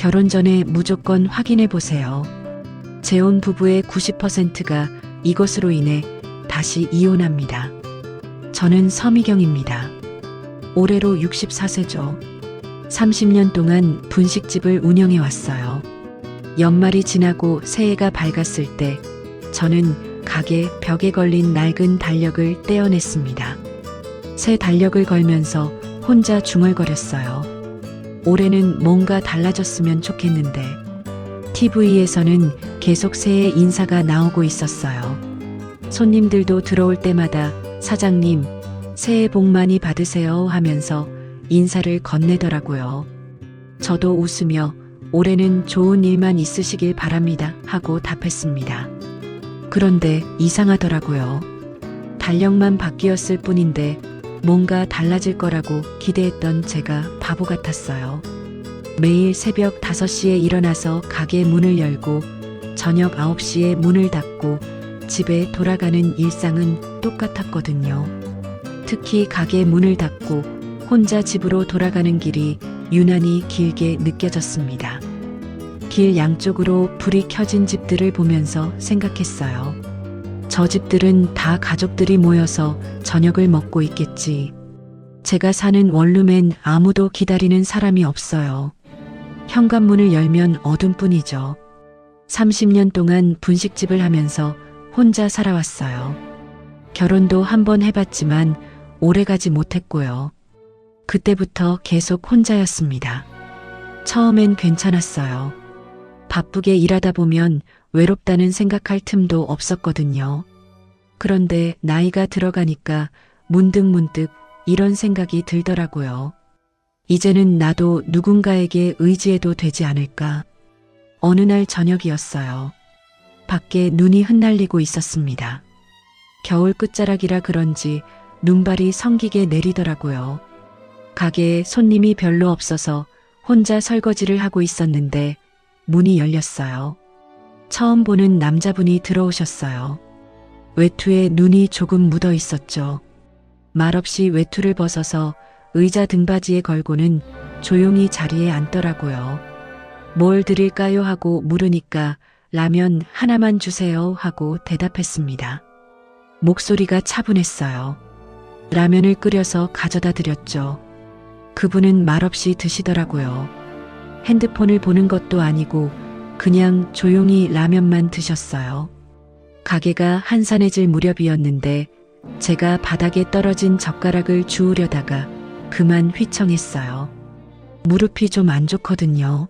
결혼 전에 무조건 확인해 보세요. 재혼 부부의 90%가 이것으로 인해 다시 이혼합니다. 저는 서미경입니다. 올해로 64세죠. 30년 동안 분식집을 운영해 왔어요. 연말이 지나고 새해가 밝았을 때 저는 가게 벽에 걸린 낡은 달력을 떼어냈습니다. 새 달력을 걸면서 혼자 중얼거렸어요. 올해는 뭔가 달라졌으면 좋겠는데 TV에서는 계속 새해 인사가 나오고 있었어요. 손님들도 들어올 때마다 사장님, 새해 복 많이 받으세요 하면서 인사를 건네더라고요. 저도 웃으며 올해는 좋은 일만 있으시길 바랍니다 하고 답했습니다. 그런데 이상하더라고요. 달력만 바뀌었을 뿐인데 뭔가 달라질 거라고 기대했던 제가 바보 같았어요. 매일 새벽 5시에 일어나서 가게 문을 열고 저녁 9시에 문을 닫고 집에 돌아가는 일상은 똑같았거든요. 특히 가게 문을 닫고 혼자 집으로 돌아가는 길이 유난히 길게 느껴졌습니다. 길 양쪽으로 불이 켜진 집들을 보면서 생각했어요. 저 집들은 다 가족들이 모여서 저녁을 먹고 있겠지. 제가 사는 원룸엔 아무도 기다리는 사람이 없어요. 현관문을 열면 어둠뿐이죠. 30년 동안 분식집을 하면서 혼자 살아왔어요. 결혼도 한 번 해봤지만 오래가지 못했고요. 그때부터 계속 혼자였습니다. 처음엔 괜찮았어요. 바쁘게 일하다 보면 외롭다는 생각할 틈도 없었거든요. 그런데 나이가 들어가니까 문득 이런 생각이 들더라고요. 이제는 나도 누군가에게 의지해도 되지 않을까. 어느 날 저녁이었어요. 밖에 눈이 흩날리고 있었습니다. 겨울 끝자락이라 그런지 눈발이 성기게 내리더라고요. 가게에 손님이 별로 없어서 혼자 설거지를 하고 있었는데 문이 열렸어요. 처음 보는 남자분이 들어오셨어요. 외투에 눈이 조금 묻어 있었죠. 말없이 외투를 벗어서 의자 등받이에 걸고는 조용히 자리에 앉더라고요. 뭘 드릴까요 하고 물으니까 라면 하나만 주세요 하고 대답했습니다. 목소리가 차분했어요. 라면을 끓여서 가져다 드렸죠. 그분은 말없이 드시더라고요. 핸드폰을 보는 것도 아니고 그냥 조용히 라면만 드셨어요. 가게가 한산해질 무렵이었는데 제가 바닥에 떨어진 젓가락을 주우려다가 그만 휘청했어요. 무릎이 좀 안 좋거든요.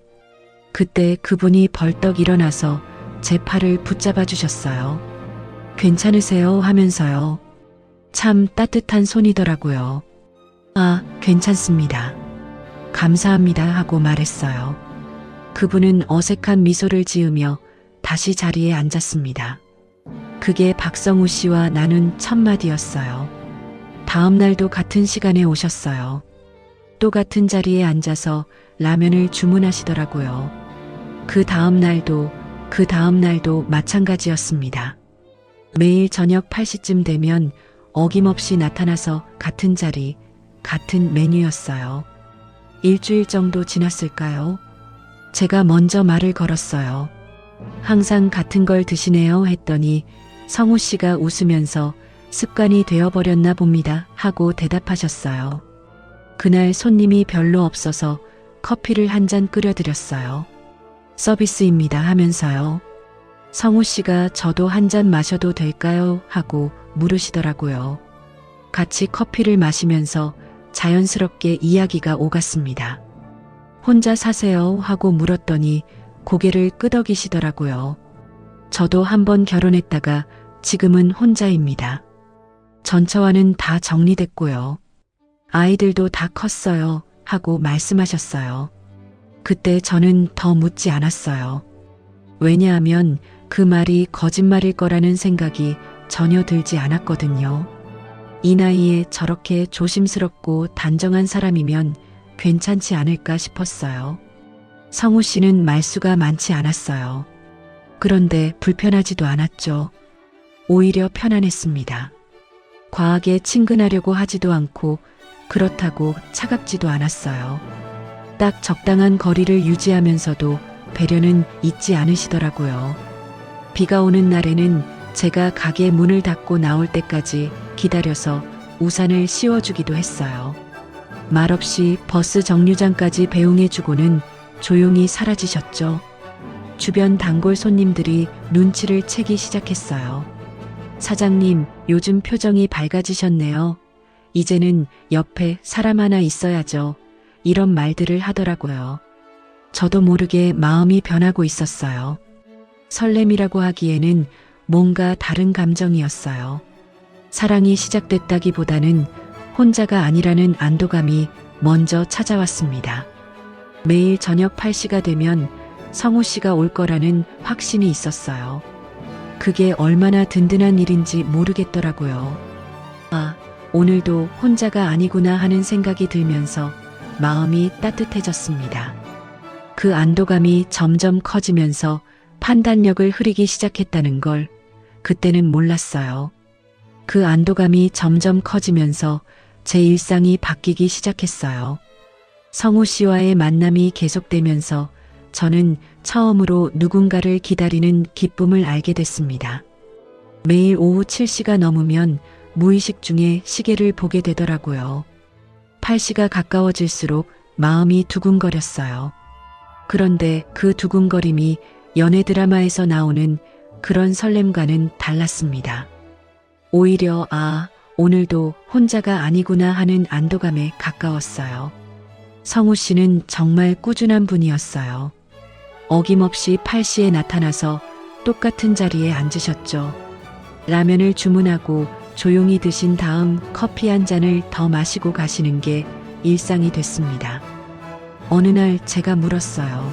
그때 그분이 벌떡 일어나서 제 팔을 붙잡아 주셨어요. 괜찮으세요 하면서요. 참 따뜻한 손이더라고요. 아, 괜찮습니다. 감사합니다 하고 말했어요. 그분은 어색한 미소를 지으며 다시 자리에 앉았습니다. 그게 박성우 씨와 나눈 첫 마디였어요. 다음 날도 같은 시간에 오셨어요. 또 같은 자리에 앉아서 라면을 주문하시더라고요. 그 다음 날도 마찬가지였습니다. 매일 저녁 8시쯤 되면 어김없이 나타나서 같은 자리, 같은 메뉴였어요. 일주일 정도 지났을까요? 제가 먼저 말을 걸었어요. 항상 같은 걸 드시네요 했더니 성우 씨가 웃으면서 습관이 되어버렸나 봅니다 하고 대답하셨어요. 그날 손님이 별로 없어서 커피를 한 잔 끓여드렸어요. 서비스입니다 하면서요. 성우 씨가 저도 한 잔 마셔도 될까요? 하고 물으시더라고요. 같이 커피를 마시면서 자연스럽게 이야기가 오갔습니다. 혼자 사세요? 하고 물었더니 고개를 끄덕이시더라고요. 저도 한번 결혼했다가 지금은 혼자입니다. 전처와는 다 정리됐고요. 아이들도 다 컸어요. 하고 말씀하셨어요. 그때 저는 더 묻지 않았어요. 왜냐하면 그 말이 거짓말일 거라는 생각이 전혀 들지 않았거든요. 이 나이에 저렇게 조심스럽고 단정한 사람이면 괜찮지 않을까 싶었어요. 성우 씨는 말수가 많지 않았어요. 그런데 불편하지도 않았죠. 오히려 편안했습니다. 과하게 친근하려고 하지도 않고 그렇다고 차갑지도 않았어요. 딱 적당한 거리를 유지하면서도 배려는 잊지 않으시더라고요. 비가 오는 날에는 제가 가게 문을 닫고 나올 때까지 기다려서 우산을 씌워주기도 했어요. 말없이 버스 정류장까지 배웅해주고는 조용히 사라지셨죠. 주변 단골 손님들이 눈치를 채기 시작했어요. 사장님, 요즘 표정이 밝아지셨네요. 이제는 옆에 사람 하나 있어야죠. 이런 말들을 하더라고요. 저도 모르게 마음이 변하고 있었어요. 설렘이라고 하기에는 뭔가 다른 감정이었어요. 사랑이 시작됐다기보다는 혼자가 아니라는 안도감이 먼저 찾아왔습니다. 매일 저녁 8시가 되면 성우 씨가 올 거라는 확신이 있었어요. 그게 얼마나 든든한 일인지 모르겠더라고요. 아, 오늘도 혼자가 아니구나 하는 생각이 들면서 마음이 따뜻해졌습니다. 그 안도감이 점점 커지면서 판단력을 흐리기 시작했다는 걸 그때는 몰랐어요. 그 안도감이 점점 커지면서 제 일상이 바뀌기 시작했어요. 성우 씨와의 만남이 계속되면서 저는 처음으로 누군가를 기다리는 기쁨을 알게 됐습니다. 매일 오후 7시가 넘으면 무의식 중에 시계를 보게 되더라고요. 8시가 가까워질수록 마음이 두근거렸어요. 그런데 그 두근거림이 연애 드라마에서 나오는 그런 설렘과는 달랐습니다. 오히려 오늘도 혼자가 아니구나 하는 안도감에 가까웠어요. 성우 씨는 정말 꾸준한 분이었어요. 어김없이 8시에 나타나서 똑같은 자리에 앉으셨죠. 라면을 주문하고 조용히 드신 다음 커피 한 잔을 더 마시고 가시는 게 일상이 됐습니다. 어느 날 제가 물었어요.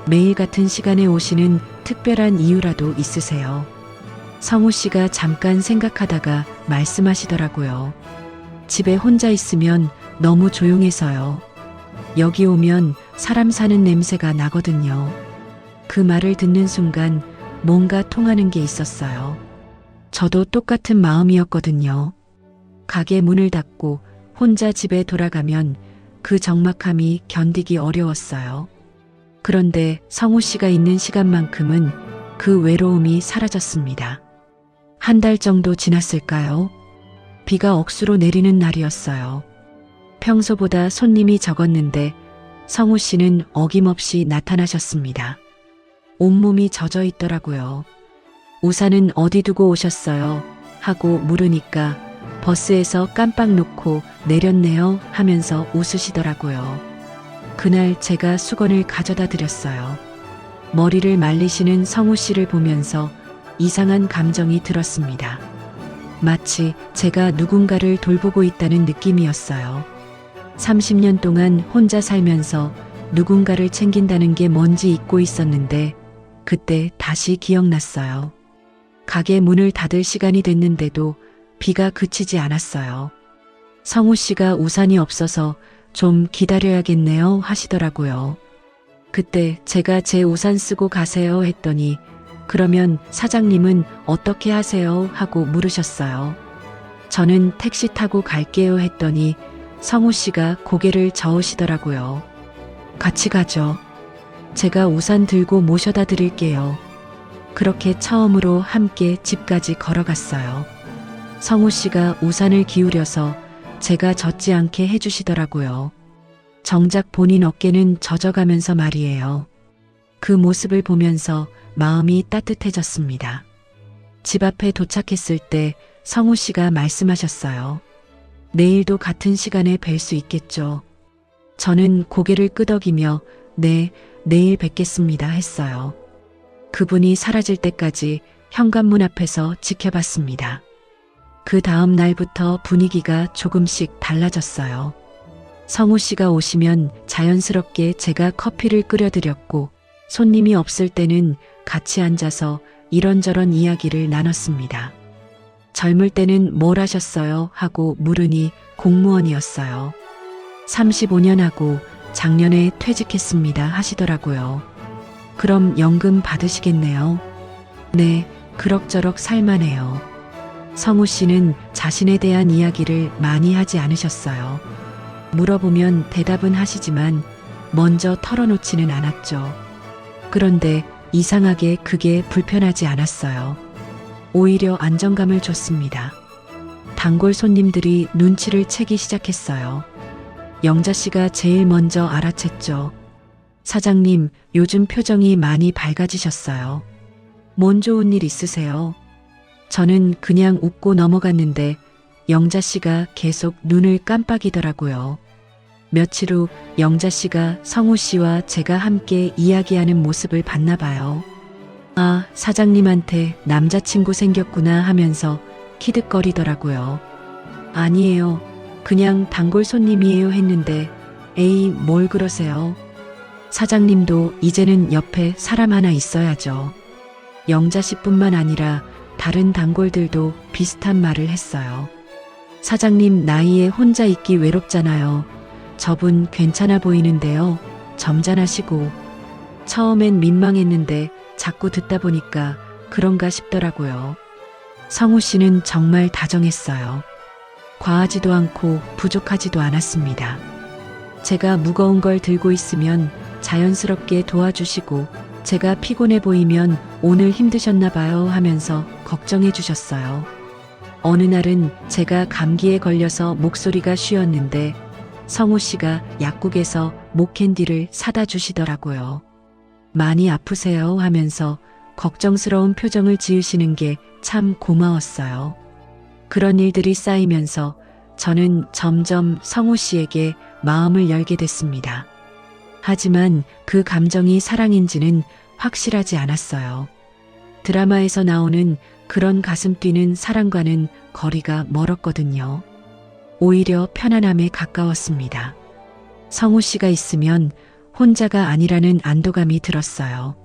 매일 같은 시간에 오시는 특별한 이유라도 있으세요? 성우 씨가 잠깐 생각하다가 말씀하시더라고요. 집에 혼자 있으면 너무 조용해서요. 여기 오면 사람 사는 냄새가 나거든요. 그 말을 듣는 순간 뭔가 통하는 게 있었어요. 저도 똑같은 마음이었거든요. 가게 문을 닫고 혼자 집에 돌아가면 그 적막함이 견디기 어려웠어요. 그런데 성우 씨가 있는 시간만큼은 그 외로움이 사라졌습니다. 한 달 정도 지났을까요? 비가 억수로 내리는 날이었어요. 평소보다 손님이 적었는데 성우 씨는 어김없이 나타나셨습니다. 온몸이 젖어 있더라고요. 우산은 어디 두고 오셨어요? 하고 물으니까 버스에서 깜빡 놓고 내렸네요 하면서 웃으시더라고요. 그날 제가 수건을 가져다 드렸어요. 머리를 말리시는 성우 씨를 보면서 이상한 감정이 들었습니다. 마치 제가 누군가를 돌보고 있다는 느낌이었어요. 30년 동안 혼자 살면서 누군가를 챙긴다는 게 뭔지 잊고 있었는데 그때 다시 기억났어요. 가게 문을 닫을 시간이 됐는데도 비가 그치지 않았어요. 성우 씨가 우산이 없어서 좀 기다려야겠네요 하시더라고요. 그때 제가 제 우산 쓰고 가세요 했더니 그러면 사장님은 어떻게 하세요 하고 물으셨어요. 저는 택시 타고 갈게요 했더니 성우 씨가 고개를 저으시더라고요. 같이 가죠. 제가 우산 들고 모셔다 드릴게요. 그렇게 처음으로 함께 집까지 걸어갔어요. 성우 씨가 우산을 기울여서 제가 젖지 않게 해주시더라고요. 정작 본인 어깨는 젖어가면서 말이에요. 그 모습을 보면서 마음이 따뜻해졌습니다. 집 앞에 도착했을 때 성우 씨가 말씀하셨어요. 내일도 같은 시간에 뵐 수 있겠죠. 저는 고개를 끄덕이며 네, 내일 뵙겠습니다 했어요. 그분이 사라질 때까지 현관문 앞에서 지켜봤습니다. 그 다음 날부터 분위기가 조금씩 달라졌어요. 성우 씨가 오시면 자연스럽게 제가 커피를 끓여드렸고 손님이 없을 때는 같이 앉아서 이런저런 이야기를 나눴습니다. 젊을 때는 뭘 하셨어요? 하고 물으니 공무원이었어요. 35년 하고 작년에 퇴직했습니다 하시더라고요. 그럼 연금 받으시겠네요. 네, 그럭저럭 살만해요. 성우 씨는 자신에 대한 이야기를 많이 하지 않으셨어요. 물어보면 대답은 하시지만 먼저 털어놓지는 않았죠. 그런데 이상하게 그게 불편하지 않았어요. 오히려 안정감을 줬습니다. 단골 손님들이 눈치를 채기 시작했어요. 영자 씨가 제일 먼저 알아챘죠. 사장님, 요즘 표정이 많이 밝아지셨어요. 뭔 좋은 일 있으세요? 저는 그냥 웃고 넘어갔는데 영자 씨가 계속 눈을 깜빡이더라고요. 며칠 후 영자 씨가 성우 씨와 제가 함께 이야기하는 모습을 봤나 봐요. 아, 사장님한테 남자친구 생겼구나 하면서 키득거리더라고요. 아니에요. 그냥 단골 손님이에요 했는데 에이, 뭘 그러세요. 사장님도 이제는 옆에 사람 하나 있어야죠. 영자 씨뿐만 아니라 다른 단골들도 비슷한 말을 했어요. 사장님 나이에 혼자 있기 외롭잖아요. 저분 괜찮아 보이는데요. 점잖하시고. 처음엔 민망했는데 자꾸 듣다 보니까 그런가 싶더라고요. 성우 씨는 정말 다정했어요. 과하지도 않고 부족하지도 않았습니다. 제가 무거운 걸 들고 있으면 자연스럽게 도와주시고 제가 피곤해 보이면 오늘 힘드셨나 봐요 하면서 걱정해 주셨어요. 어느 날은 제가 감기에 걸려서 목소리가 쉬었는데 성우 씨가 약국에서 목캔디를 사다 주시더라고요. 많이 아프세요 하면서 걱정스러운 표정을 지으시는 게 참 고마웠어요. 그런 일들이 쌓이면서 저는 점점 성우 씨에게 마음을 열게 됐습니다. 하지만 그 감정이 사랑인지는 확실하지 않았어요. 드라마에서 나오는 그런 가슴 뛰는 사랑과는 거리가 멀었거든요. 오히려 편안함에 가까웠습니다. 성우 씨가 있으면 혼자가 아니라는 안도감이 들었어요.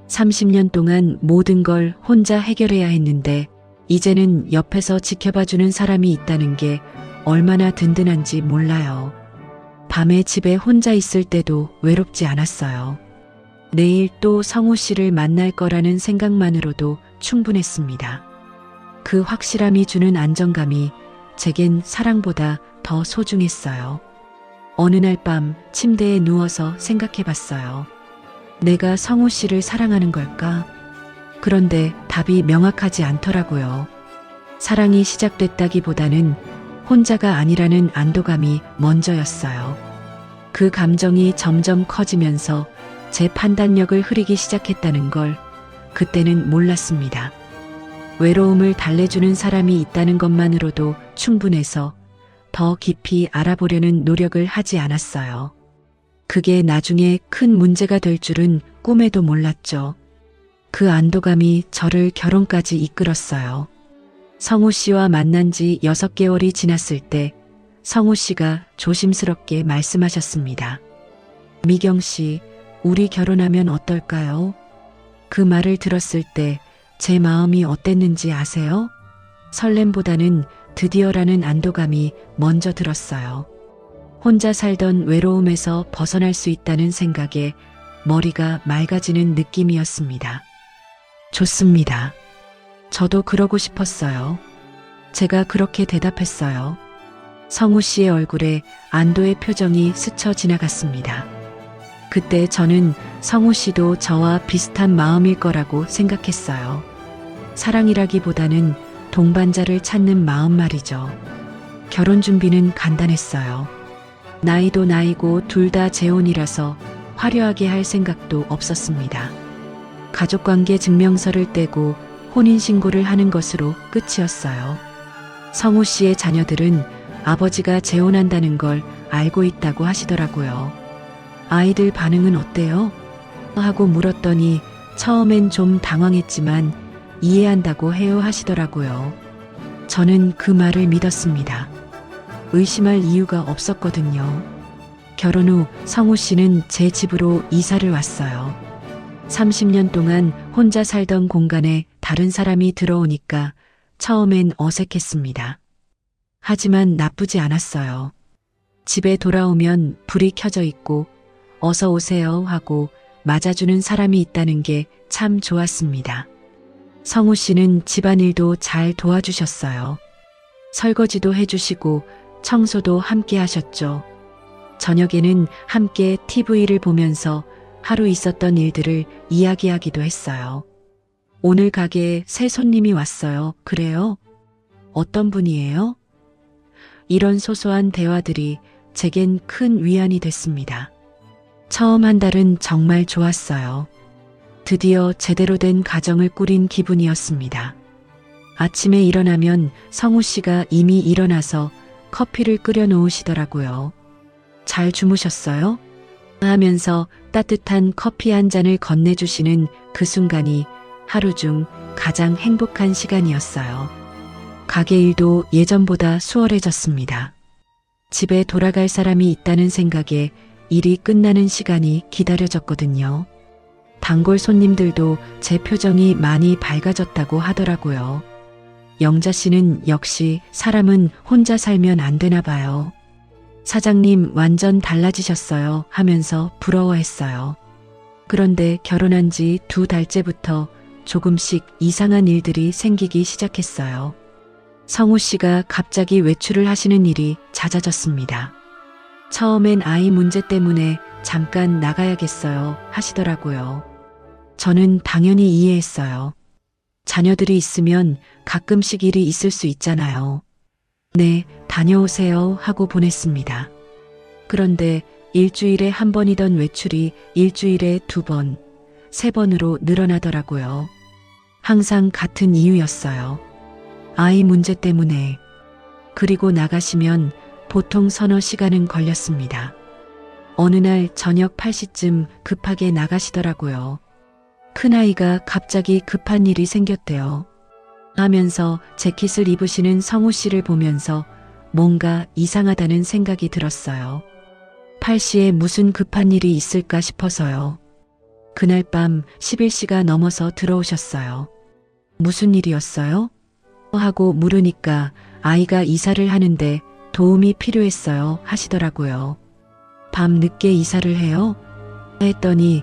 30년 동안 모든 걸 혼자 해결해야 했는데 이제는 옆에서 지켜봐주는 사람이 있다는 게 얼마나 든든한지 몰라요. 밤에 집에 혼자 있을 때도 외롭지 않았어요. 내일 또 성우 씨를 만날 거라는 생각만으로도 충분했습니다. 그 확실함이 주는 안정감이 제겐 사랑보다 더 소중했어요. 어느 날 밤 침대에 누워서 생각해 봤어요. 내가 성우 씨를 사랑하는 걸까? 그런데 답이 명확하지 않더라고요. 사랑이 시작됐다기보다는 혼자가 아니라는 안도감이 먼저였어요. 그 감정이 점점 커지면서 제 판단력을 흐리기 시작했다는 걸 그때는 몰랐습니다. 외로움을 달래주는 사람이 있다는 것만으로도 충분해서 더 깊이 알아보려는 노력을 하지 않았어요. 그게 나중에 큰 문제가 될 줄은 꿈에도 몰랐죠. 그 안도감이 저를 결혼까지 이끌었어요. 성우 씨와 만난 지 6개월이 지났을 때 성우 씨가 조심스럽게 말씀하셨습니다. 미경 씨, 우리 결혼하면 어떨까요? 그 말을 들었을 때 제 마음이 어땠는지 아세요? 설렘보다는 드디어라는 안도감이 먼저 들었어요. 혼자 살던 외로움에서 벗어날 수 있다는 생각에 머리가 맑아지는 느낌이었습니다. 좋습니다. 저도 그러고 싶었어요. 제가 그렇게 대답했어요. 성우 씨의 얼굴에 안도의 표정이 스쳐 지나갔습니다. 그때 저는 성우 씨도 저와 비슷한 마음일 거라고 생각했어요. 사랑이라기보다는 동반자를 찾는 마음 말이죠. 결혼 준비는 간단했어요. 나이도 나이고 둘 다 재혼이라서 화려하게 할 생각도 없었습니다. 가족관계 증명서를 떼고 혼인신고를 하는 것으로 끝이었어요. 성우 씨의 자녀들은 아버지가 재혼한다는 걸 알고 있다고 하시더라고요. 아이들 반응은 어때요? 하고 물었더니 처음엔 좀 당황했지만 이해한다고 해요 하시더라고요. 저는 그 말을 믿었습니다. 의심할 이유가 없었거든요. 결혼 후 성우 씨는 제 집으로 이사를 왔어요. 30년 동안 혼자 살던 공간에 다른 사람이 들어오니까 처음엔 어색했습니다. 하지만 나쁘지 않았어요. 집에 돌아오면 불이 켜져 있고 어서 오세요 하고 맞아주는 사람이 있다는 게 참 좋았습니다. 성우 씨는 집안일도 잘 도와주셨어요. 설거지도 해주시고 청소도 함께 하셨죠. 저녁에는 함께 TV를 보면서 하루 있었던 일들을 이야기하기도 했어요. 오늘 가게에 새 손님이 왔어요. 그래요? 어떤 분이에요? 이런 소소한 대화들이 제겐 큰 위안이 됐습니다. 처음 한 달은 정말 좋았어요. 드디어 제대로 된 가정을 꾸린 기분이었습니다. 아침에 일어나면 성우 씨가 이미 일어나서 커피를 끓여 놓으시더라고요. 잘 주무셨어요? 하면서 따뜻한 커피 한 잔을 건네주시는 그 순간이 하루 중 가장 행복한 시간이었어요. 가게 일도 예전보다 수월해졌습니다. 집에 돌아갈 사람이 있다는 생각에 일이 끝나는 시간이 기다려졌거든요. 단골 손님들도 제 표정이 많이 밝아졌다고 하더라고요. 영자 씨는 역시 사람은 혼자 살면 안 되나 봐요. 사장님 완전 달라지셨어요 하면서 부러워했어요. 그런데 결혼한 지 2달째부터 조금씩 이상한 일들이 생기기 시작했어요. 성우 씨가 갑자기 외출을 하시는 일이 잦아졌습니다. 처음엔 아이 문제 때문에 잠깐 나가야겠어요 하시더라고요. 저는 당연히 이해했어요. 자녀들이 있으면 가끔씩 일이 있을 수 있잖아요. 네, 다녀오세요 하고 보냈습니다. 그런데 일주일에 한 번이던 외출이 일주일에 2번, 3번으로 늘어나더라고요. 항상 같은 이유였어요. 아이 문제 때문에. 그리고 나가시면 보통 서너 시간은 걸렸습니다. 어느 날 저녁 8시쯤 급하게 나가시더라고요. 큰아이가 갑자기 급한 일이 생겼대요. 하면서 재킷을 입으시는 성우 씨를 보면서 뭔가 이상하다는 생각이 들었어요. 8시에 무슨 급한 일이 있을까 싶어서요. 그날 밤 11시가 넘어서 들어오셨어요. 무슨 일이었어요? 하고 물으니까 아이가 이사를 하는데 도움이 필요했어요 하시더라고요. 밤 늦게 이사를 해요? 했더니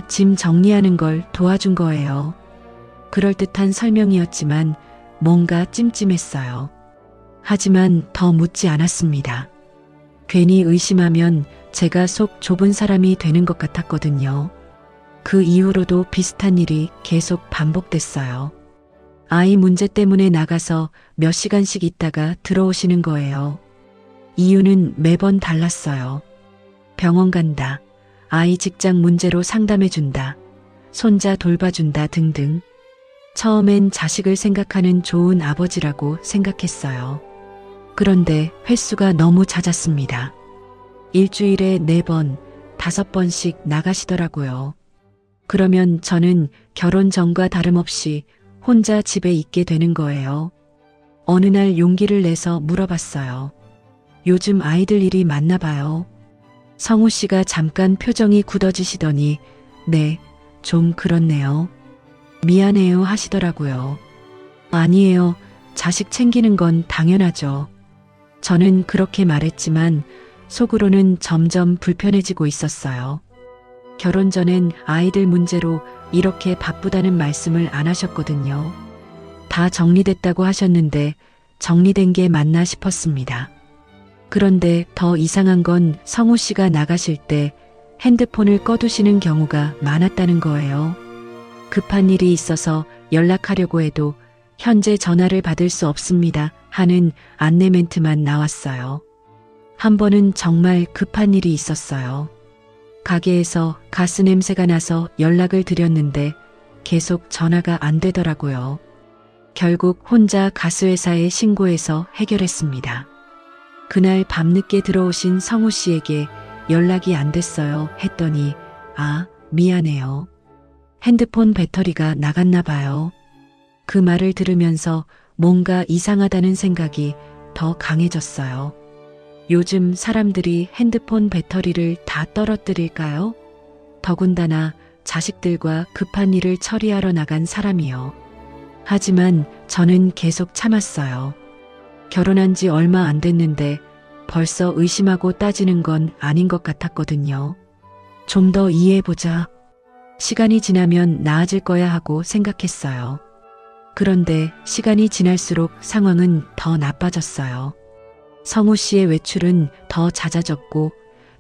짐 정리하는 걸 도와준 거예요. 그럴듯한 설명이었지만 뭔가 찜찜했어요. 하지만 더 묻지 않았습니다. 괜히 의심하면 제가 속 좁은 사람이 되는 것 같았거든요. 그 이후로도 비슷한 일이 계속 반복됐어요. 아이 문제 때문에 나가서 몇 시간씩 있다가 들어오시는 거예요. 이유는 매번 달랐어요. 병원 간다. 아이 직장 문제로 상담해준다. 손자 돌봐준다 등등. 처음엔 자식을 생각하는 좋은 아버지라고 생각했어요. 그런데 횟수가 너무 잦았습니다. 일주일에 4번, 5번씩 나가시더라고요. 그러면 저는 결혼 전과 다름없이 혼자 집에 있게 되는 거예요. 어느 날 용기를 내서 물어봤어요. 요즘 아이들 일이 많나 봐요. 성우 씨가 잠깐 표정이 굳어지시더니 네, 좀 그렇네요. 미안해요 하시더라고요. 아니에요. 자식 챙기는 건 당연하죠. 저는 그렇게 말했지만 속으로는 점점 불편해지고 있었어요. 결혼 전엔 아이들 문제로 이렇게 바쁘다는 말씀을 안 하셨거든요. 다 정리됐다고 하셨는데 정리된 게 맞나 싶었습니다. 그런데 더 이상한 건 성우 씨가 나가실 때 핸드폰을 꺼두시는 경우가 많았다는 거예요. 급한 일이 있어서 연락하려고 해도 현재 전화를 받을 수 없습니다 하는 안내 멘트만 나왔어요. 한 번은 정말 급한 일이 있었어요. 가게에서 가스 냄새가 나서 연락을 드렸는데 계속 전화가 안 되더라고요. 결국 혼자 가스회사에 신고해서 해결했습니다. 그날 밤늦게 들어오신 성우 씨에게 연락이 안 됐어요 했더니 미안해요. 핸드폰 배터리가 나갔나 봐요. 그 말을 들으면서 뭔가 이상하다는 생각이 더 강해졌어요. 요즘 사람들이 핸드폰 배터리를 다 떨어뜨릴까요? 더군다나 자식들과 급한 일을 처리하러 나간 사람이요. 하지만 저는 계속 참았어요. 결혼한 지 얼마 안 됐는데 벌써 의심하고 따지는 건 아닌 것 같았거든요. 좀 더 이해해보자. 시간이 지나면 나아질 거야 하고 생각했어요. 그런데 시간이 지날수록 상황은 더 나빠졌어요. 성우 씨의 외출은 더 잦아졌고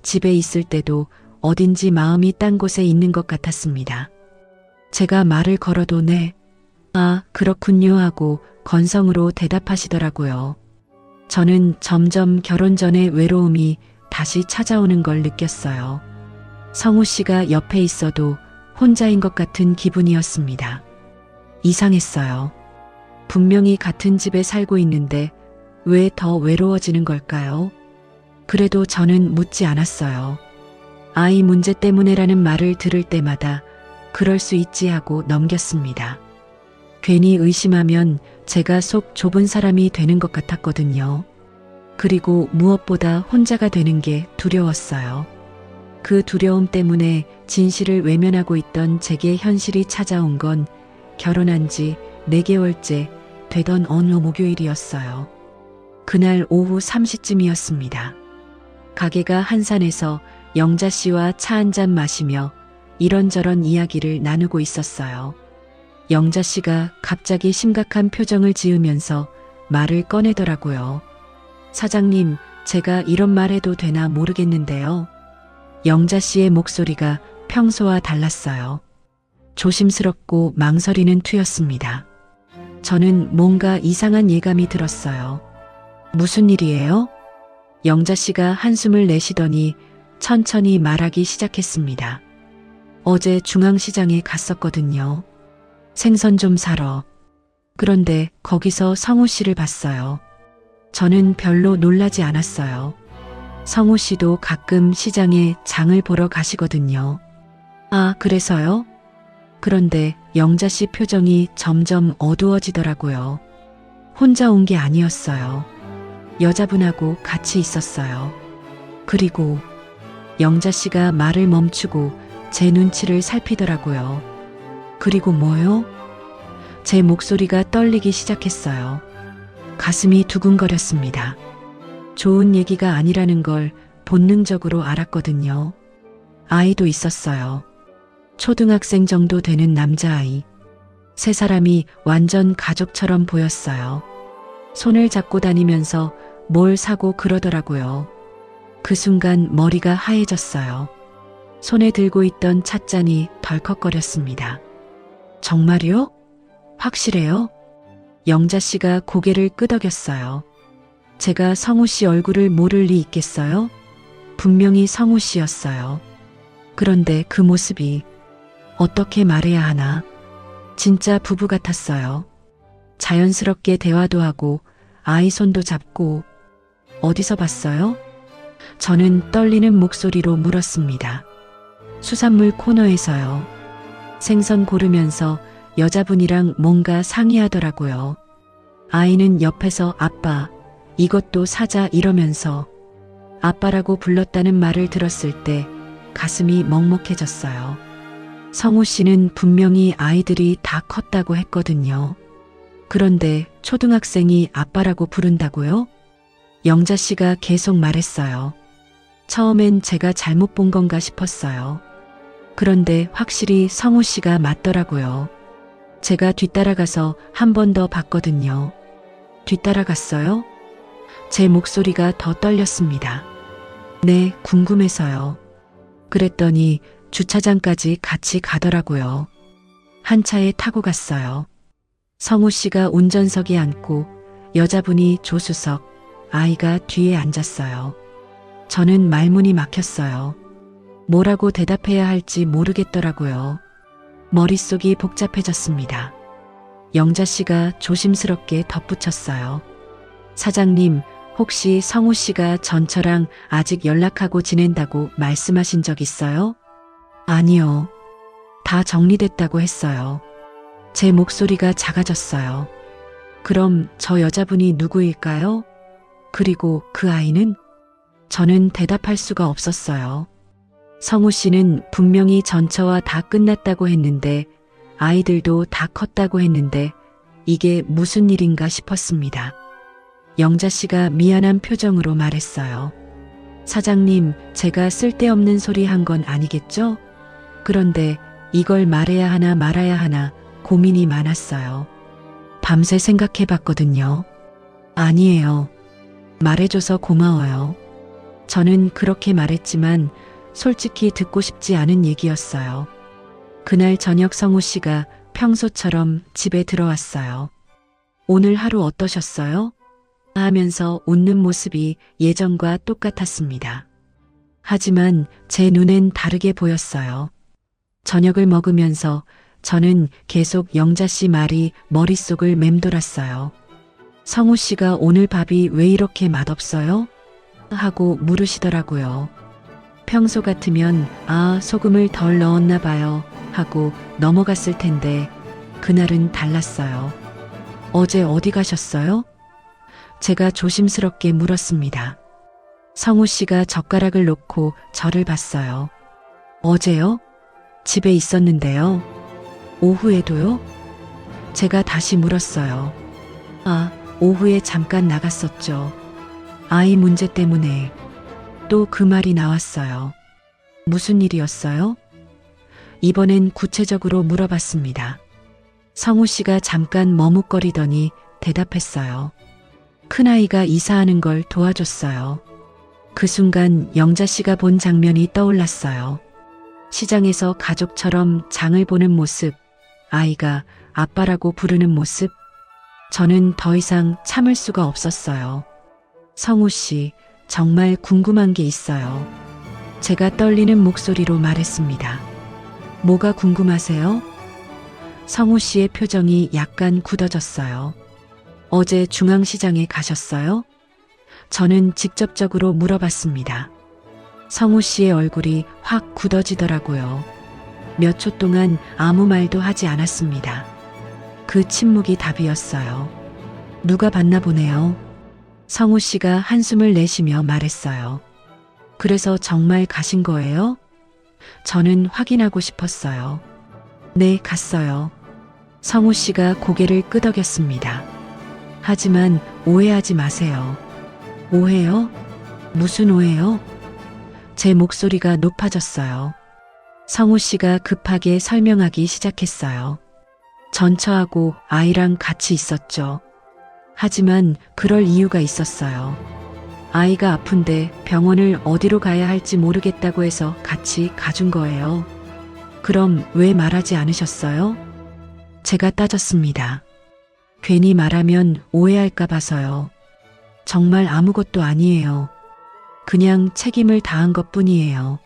집에 있을 때도 어딘지 마음이 딴 곳에 있는 것 같았습니다. 제가 말을 걸어도 네, 아, 그렇군요 하고 건성으로 대답하시더라고요. 저는 점점 결혼 전의 외로움이 다시 찾아오는 걸 느꼈어요. 성우 씨가 옆에 있어도 혼자인 것 같은 기분이었습니다. 이상했어요. 분명히 같은 집에 살고 있는데 왜 더 외로워지는 걸까요? 그래도 저는 묻지 않았어요. 아이 문제 때문에라는 말을 들을 때마다 그럴 수 있지 하고 넘겼습니다. 괜히 의심하면 제가 속 좁은 사람이 되는 것 같았거든요. 그리고 무엇보다 혼자가 되는 게 두려웠어요. 그 두려움 때문에 진실을 외면하고 있던 제게 현실이 찾아온 건 결혼한 지 4개월째 되던 어느 목요일이었어요. 그날 오후 3시쯤이었습니다. 가게가 한산해서 영자 씨와 차 한잔 마시며 이런저런 이야기를 나누고 있었어요. 영자 씨가 갑자기 심각한 표정을 지으면서 말을 꺼내더라고요. 사장님, 제가 이런 말 해도 되나 모르겠는데요. 영자 씨의 목소리가 평소와 달랐어요. 조심스럽고 망설이는 투였습니다. 저는 뭔가 이상한 예감이 들었어요. 무슨 일이에요? 영자 씨가 한숨을 내쉬더니 천천히 말하기 시작했습니다. 어제 중앙시장에 갔었거든요. 생선 좀 사러. 그런데 거기서 성우 씨를 봤어요. 저는 별로 놀라지 않았어요. 성우 씨도 가끔 시장에 장을 보러 가시거든요. 아, 그래서요? 그런데 영자 씨 표정이 점점 어두워지더라고요. 혼자 온 게 아니었어요. 여자분하고 같이 있었어요. 그리고 영자 씨가 말을 멈추고 제 눈치를 살피더라고요. 그리고 뭐요? 제 목소리가 떨리기 시작했어요. 가슴이 두근거렸습니다. 좋은 얘기가 아니라는 걸 본능적으로 알았거든요. 아이도 있었어요. 초등학생 정도 되는 남자아이. 세 사람이 완전 가족처럼 보였어요. 손을 잡고 다니면서 뭘 사고 그러더라고요. 그 순간 머리가 하얘졌어요. 손에 들고 있던 찻잔이 덜컥거렸습니다. 정말요? 확실해요? 영자 씨가 고개를 끄덕였어요. 제가 성우 씨 얼굴을 모를 리 있겠어요? 분명히 성우 씨였어요. 그런데 그 모습이 어떻게 말해야 하나? 진짜 부부 같았어요. 자연스럽게 대화도 하고 아이 손도 잡고. 어디서 봤어요? 저는 떨리는 목소리로 물었습니다. 수산물 코너에서요. 생선 고르면서 여자분이랑 뭔가 상의하더라고요. 아이는 옆에서 아빠, 이것도 사자 이러면서 아빠라고 불렀다는 말을 들었을 때 가슴이 먹먹해졌어요. 성우 씨는 분명히 아이들이 다 컸다고 했거든요. 그런데 초등학생이 아빠라고 부른다고요? 영자 씨가 계속 말했어요. 처음엔 제가 잘못 본 건가 싶었어요. 그런데 확실히 성우 씨가 맞더라고요. 제가 뒤따라가서 한 번 더 봤거든요. 뒤따라갔어요? 제 목소리가 더 떨렸습니다. 네, 궁금해서요. 그랬더니 주차장까지 같이 가더라고요. 한 차에 타고 갔어요. 성우 씨가 운전석에 앉고 여자분이 조수석, 아이가 뒤에 앉았어요. 저는 말문이 막혔어요. 뭐라고 대답해야 할지 모르겠더라고요. 머릿속이 복잡해졌습니다. 영자 씨가 조심스럽게 덧붙였어요. 사장님, 혹시 성우 씨가 전처랑 아직 연락하고 지낸다고 말씀하신 적 있어요? 아니요. 다 정리됐다고 했어요. 제 목소리가 작아졌어요. 그럼 저 여자분이 누구일까요? 그리고 그 아이는? 저는 대답할 수가 없었어요. 성우 씨는 분명히 전처와 다 끝났다고 했는데 아이들도 다 컸다고 했는데 이게 무슨 일인가 싶었습니다. 영자 씨가 미안한 표정으로 말했어요. 사장님, 제가 쓸데없는 소리 한 건 아니겠죠? 그런데 이걸 말해야 하나 말아야 하나 고민이 많았어요. 밤새 생각해 봤거든요. 아니에요. 말해줘서 고마워요. 저는 그렇게 말했지만 솔직히 듣고 싶지 않은 얘기였어요. 그날 저녁 성우 씨가 평소처럼 집에 들어왔어요. 오늘 하루 어떠셨어요? 하면서 웃는 모습이 예전과 똑같았습니다. 하지만 제 눈엔 다르게 보였어요. 저녁을 먹으면서 저는 계속 영자 씨 말이 머릿속을 맴돌았어요. 성우 씨가 오늘 밥이 왜 이렇게 맛없어요? 하고 물으시더라고요. 평소 같으면 소금을 덜 넣었나 봐요 하고 넘어갔을 텐데 그날은 달랐어요. 어제 어디 가셨어요? 제가 조심스럽게 물었습니다. 성우 씨가 젓가락을 놓고 저를 봤어요. 어제요? 집에 있었는데요. 오후에도요? 제가 다시 물었어요. 오후에 잠깐 나갔었죠. 아이 문제 때문에. 또 그 말이 나왔어요. 무슨 일이었어요? 이번엔 구체적으로 물어봤습니다. 성우 씨가 잠깐 머뭇거리더니 대답했어요. 큰아이가 이사하는 걸 도와줬어요. 그 순간 영자 씨가 본 장면이 떠올랐어요. 시장에서 가족처럼 장을 보는 모습, 아이가 아빠라고 부르는 모습. 저는 더 이상 참을 수가 없었어요. 성우 씨, 정말 궁금한 게 있어요. 제가 떨리는 목소리로 말했습니다. 뭐가 궁금하세요? 성우 씨의 표정이 약간 굳어졌어요. 어제 중앙시장에 가셨어요? 저는 직접적으로 물어봤습니다. 성우 씨의 얼굴이 확 굳어지더라고요. 몇 초 동안 아무 말도 하지 않았습니다. 그 침묵이 답이었어요. 누가 봤나 보네요. 성우 씨가 한숨을 내쉬며 말했어요. 그래서 정말 가신 거예요? 저는 확인하고 싶었어요. 네, 갔어요. 성우 씨가 고개를 끄덕였습니다. 하지만 오해하지 마세요. 오해요? 무슨 오해요? 제 목소리가 높아졌어요. 성우 씨가 급하게 설명하기 시작했어요. 전처하고 아이랑 같이 있었죠. 하지만 그럴 이유가 있었어요. 아이가 아픈데 병원을 어디로 가야 할지 모르겠다고 해서 같이 가준 거예요. 그럼 왜 말하지 않으셨어요? 제가 따졌습니다. 괜히 말하면 오해할까 봐서요. 정말 아무것도 아니에요. 그냥 책임을 다한 것뿐이에요.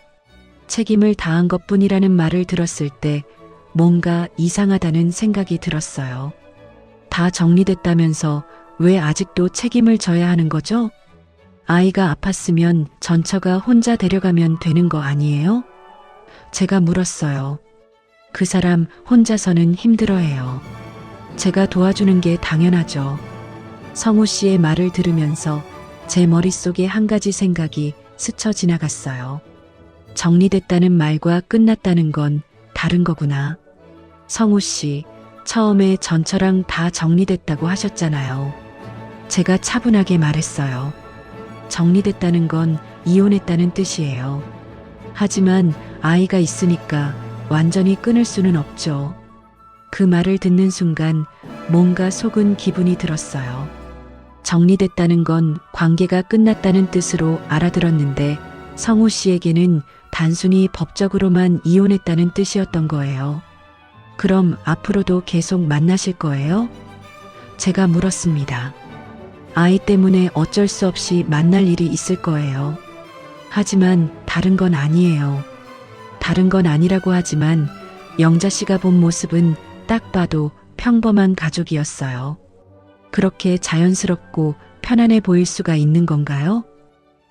책임을 다한 것뿐이라는 말을 들었을 때 뭔가 이상하다는 생각이 들었어요. 다 정리됐다면서 왜 아직도 책임을 져야 하는 거죠? 아이가 아팠으면 전처가 혼자 데려가면 되는 거 아니에요? 제가 물었어요. 그 사람 혼자서는 힘들어해요. 제가 도와주는 게 당연하죠. 성우 씨의 말을 들으면서 제 머릿속에 한 가지 생각이 스쳐 지나갔어요. 정리됐다는 말과 끝났다는 건 다른 거구나. 성우 씨, 처음에 전처랑 다 정리됐다고 하셨잖아요. 제가 차분하게 말했어요. 정리됐다는 건 이혼했다는 뜻이에요. 하지만 아이가 있으니까 완전히 끊을 수는 없죠. 그 말을 듣는 순간 뭔가 속은 기분이 들었어요. 정리됐다는 건 관계가 끝났다는 뜻으로 알아들었는데 성우 씨에게는 단순히 법적으로만 이혼했다는 뜻이었던 거예요. 그럼 앞으로도 계속 만나실 거예요? 제가 물었습니다. 아이 때문에 어쩔 수 없이 만날 일이 있을 거예요. 하지만 다른 건 아니에요. 다른 건 아니라고 하지만 영자 씨가 본 모습은 딱 봐도 평범한 가족이었어요. 그렇게 자연스럽고 편안해 보일 수가 있는 건가요?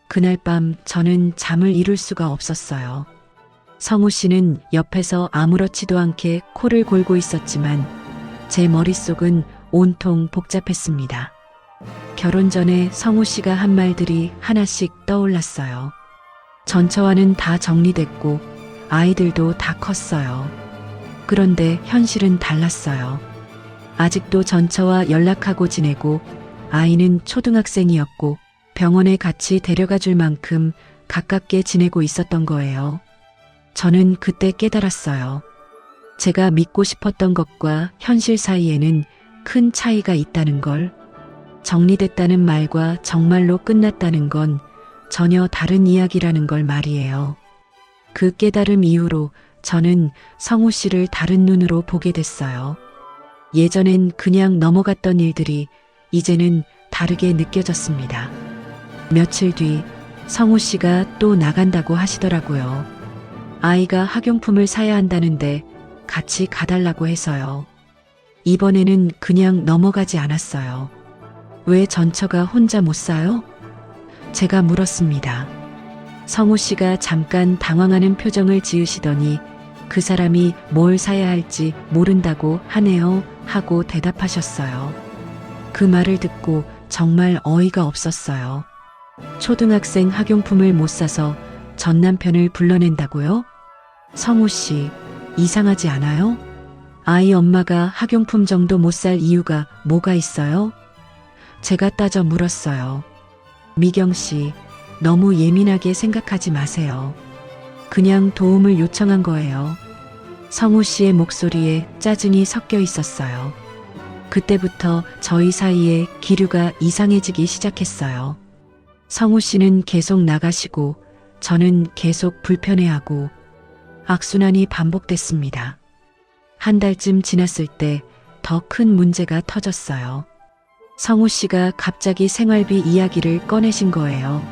그날 밤 저는 잠을 이룰 수가 없었어요. 성우 씨는 옆에서 아무렇지도 않게 코를 골고 있었지만 제 머릿속은 온통 복잡했습니다. 결혼 전에 성우 씨가 한 말들이 하나씩 떠올랐어요. 전처와는 다 정리됐고 아이들도 다 컸어요. 그런데 현실은 달랐어요. 아직도 전처와 연락하고 지내고 아이는 초등학생이었고 병원에 같이 데려가 줄 만큼 가깝게 지내고 있었던 거예요. 저는 그때 깨달았어요. 제가 믿고 싶었던 것과 현실 사이에는 큰 차이가 있다는 걸. 정리됐다는 말과 정말로 끝났다는 건 전혀 다른 이야기라는 걸 말이에요. 그 깨달음 이후로 저는 성우 씨를 다른 눈으로 보게 됐어요. 예전엔 그냥 넘어갔던 일들이 이제는 다르게 느껴졌습니다. 며칠 뒤 성우 씨가 또 나간다고 하시더라고요. 아이가 학용품을 사야 한다는데 같이 가달라고 해서요. 이번에는 그냥 넘어가지 않았어요. 왜 전처가 혼자 못 사요? 제가 물었습니다. 성우 씨가 잠깐 당황하는 표정을 지으시더니 그 사람이 뭘 사야 할지 모른다고 하네요 하고 대답하셨어요. 그 말을 듣고 정말 어이가 없었어요. 초등학생 학용품을 못 사서 전 남편을 불러낸다고요? 성우 씨, 이상하지 않아요? 아이 엄마가 학용품 정도 못 살 이유가 뭐가 있어요? 제가 따져 물었어요. 미경 씨, 너무 예민하게 생각하지 마세요. 그냥 도움을 요청한 거예요. 성우 씨의 목소리에 짜증이 섞여 있었어요. 그때부터 저희 사이에 기류가 이상해지기 시작했어요. 성우 씨는 계속 나가시고 저는 계속 불편해하고 악순환이 반복됐습니다. 한 달쯤 지났을 때 더 큰 문제가 터졌어요. 성우 씨가 갑자기 생활비 이야기를 꺼내신 거예요.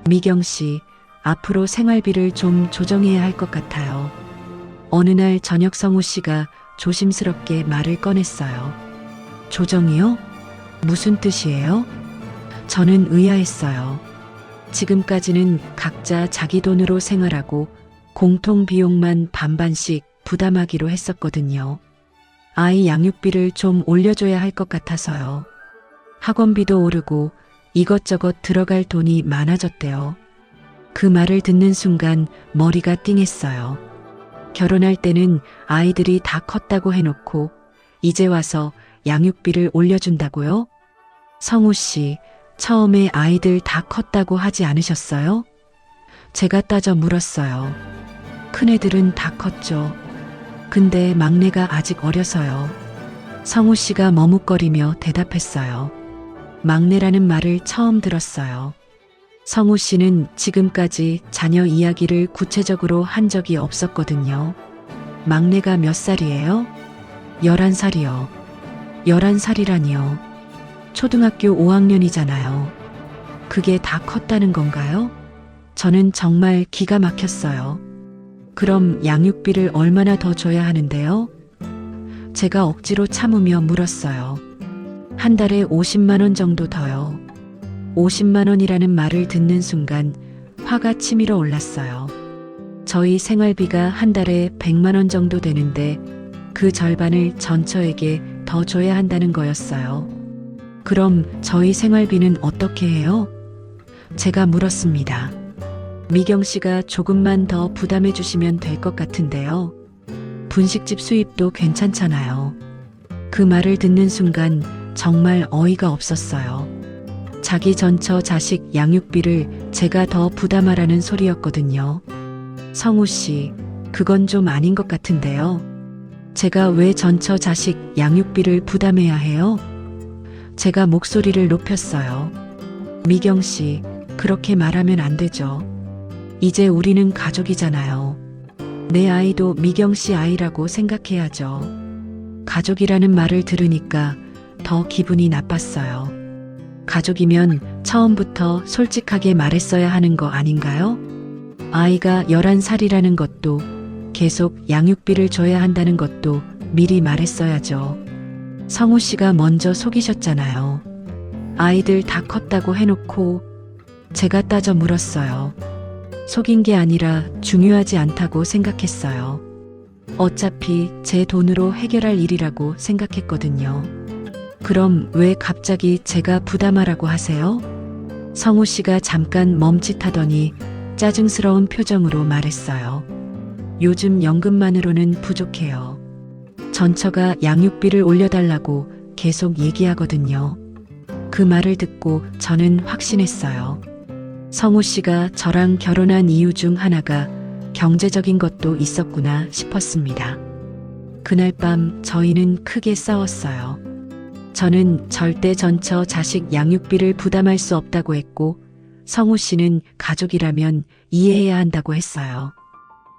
미경 씨, 앞으로 생활비를 좀 조정해야 할 것 같아요. 어느 날 저녁 성우 씨가 조심스럽게 말을 꺼냈어요. 조정이요? 무슨 뜻이에요? 저는 의아했어요. 지금까지는 각자 자기 돈으로 생활하고 공통 비용만 반반씩 부담하기로 했었거든요. 아이 양육비를 좀 올려줘야 할 것 같아서요. 학원비도 오르고 이것저것 들어갈 돈이 많아졌대요. 그 말을 듣는 순간 머리가 띵했어요. 결혼할 때는 아이들이 다 컸다고 해놓고 이제 와서 양육비를 올려준다고요? 성우 씨, 처음에 아이들 다 컸다고 하지 않으셨어요? 제가 따져 물었어요. 큰애들은 다 컸죠. 근데 막내가 아직 어려서요. 성우 씨가 머뭇거리며 대답했어요. 막내라는 말을 처음 들었어요. 성우 씨는 지금까지 자녀 이야기를 구체적으로 한 적이 없었거든요. 막내가 몇 살이에요? 11살이요. 11살이라니요. 초등학교 5학년이잖아요. 그게 다 컸다는 건가요? 저는 정말 기가 막혔어요. 그럼 양육비를 얼마나 더 줘야 하는데요? 제가 억지로 참으며 물었어요. 한 달에 50만 원 정도 더요. 50만 원이라는 말을 듣는 순간 화가 치밀어 올랐어요. 저희 생활비가 한 달에 100만 원 정도 되는데 그 절반을 전처에게 더 줘야 한다는 거였어요. 그럼 저희 생활비는 어떻게 해요? 제가 물었습니다. 미경 씨가 조금만 더 부담해 주시면 될 것 같은데요. 분식집 수입도 괜찮잖아요. 그 말을 듣는 순간 정말 어이가 없었어요. 자기 전처 자식 양육비를 제가 더 부담하라는 소리였거든요. 성우 씨, 그건 좀 아닌 것 같은데요. 제가 왜 전처 자식 양육비를 부담해야 해요? 제가 목소리를 높였어요. 미경 씨, 그렇게 말하면 안 되죠. 이제 우리는 가족이잖아요. 내 아이도 미경 씨 아이라고 생각해야죠. 가족이라는 말을 들으니까 더 기분이 나빴어요. 가족이면 처음부터 솔직하게 말했어야 하는 거 아닌가요? 아이가 11살이라는 것도 계속 양육비를 줘야 한다는 것도 미리 말했어야죠. 성우 씨가 먼저 속이셨잖아요. 아이들 다 컸다고 해놓고 제가 따져 물었어요. 속인 게 아니라 중요하지 않다고 생각했어요. 어차피 제 돈으로 해결할 일이라고 생각했거든요. 그럼 왜 갑자기 제가 부담하라고 하세요? 성우 씨가 잠깐 멈칫하더니 짜증스러운 표정으로 말했어요. 요즘 연금만으로는 부족해요. 전처가 양육비를 올려달라고 계속 얘기하거든요. 그 말을 듣고 저는 확신했어요. 성우 씨가 저랑 결혼한 이유 중 하나가 경제적인 것도 있었구나 싶었습니다. 그날 밤 저희는 크게 싸웠어요. 저는 절대 전처 자식 양육비를 부담할 수 없다고 했고 성우 씨는 가족이라면 이해해야 한다고 했어요.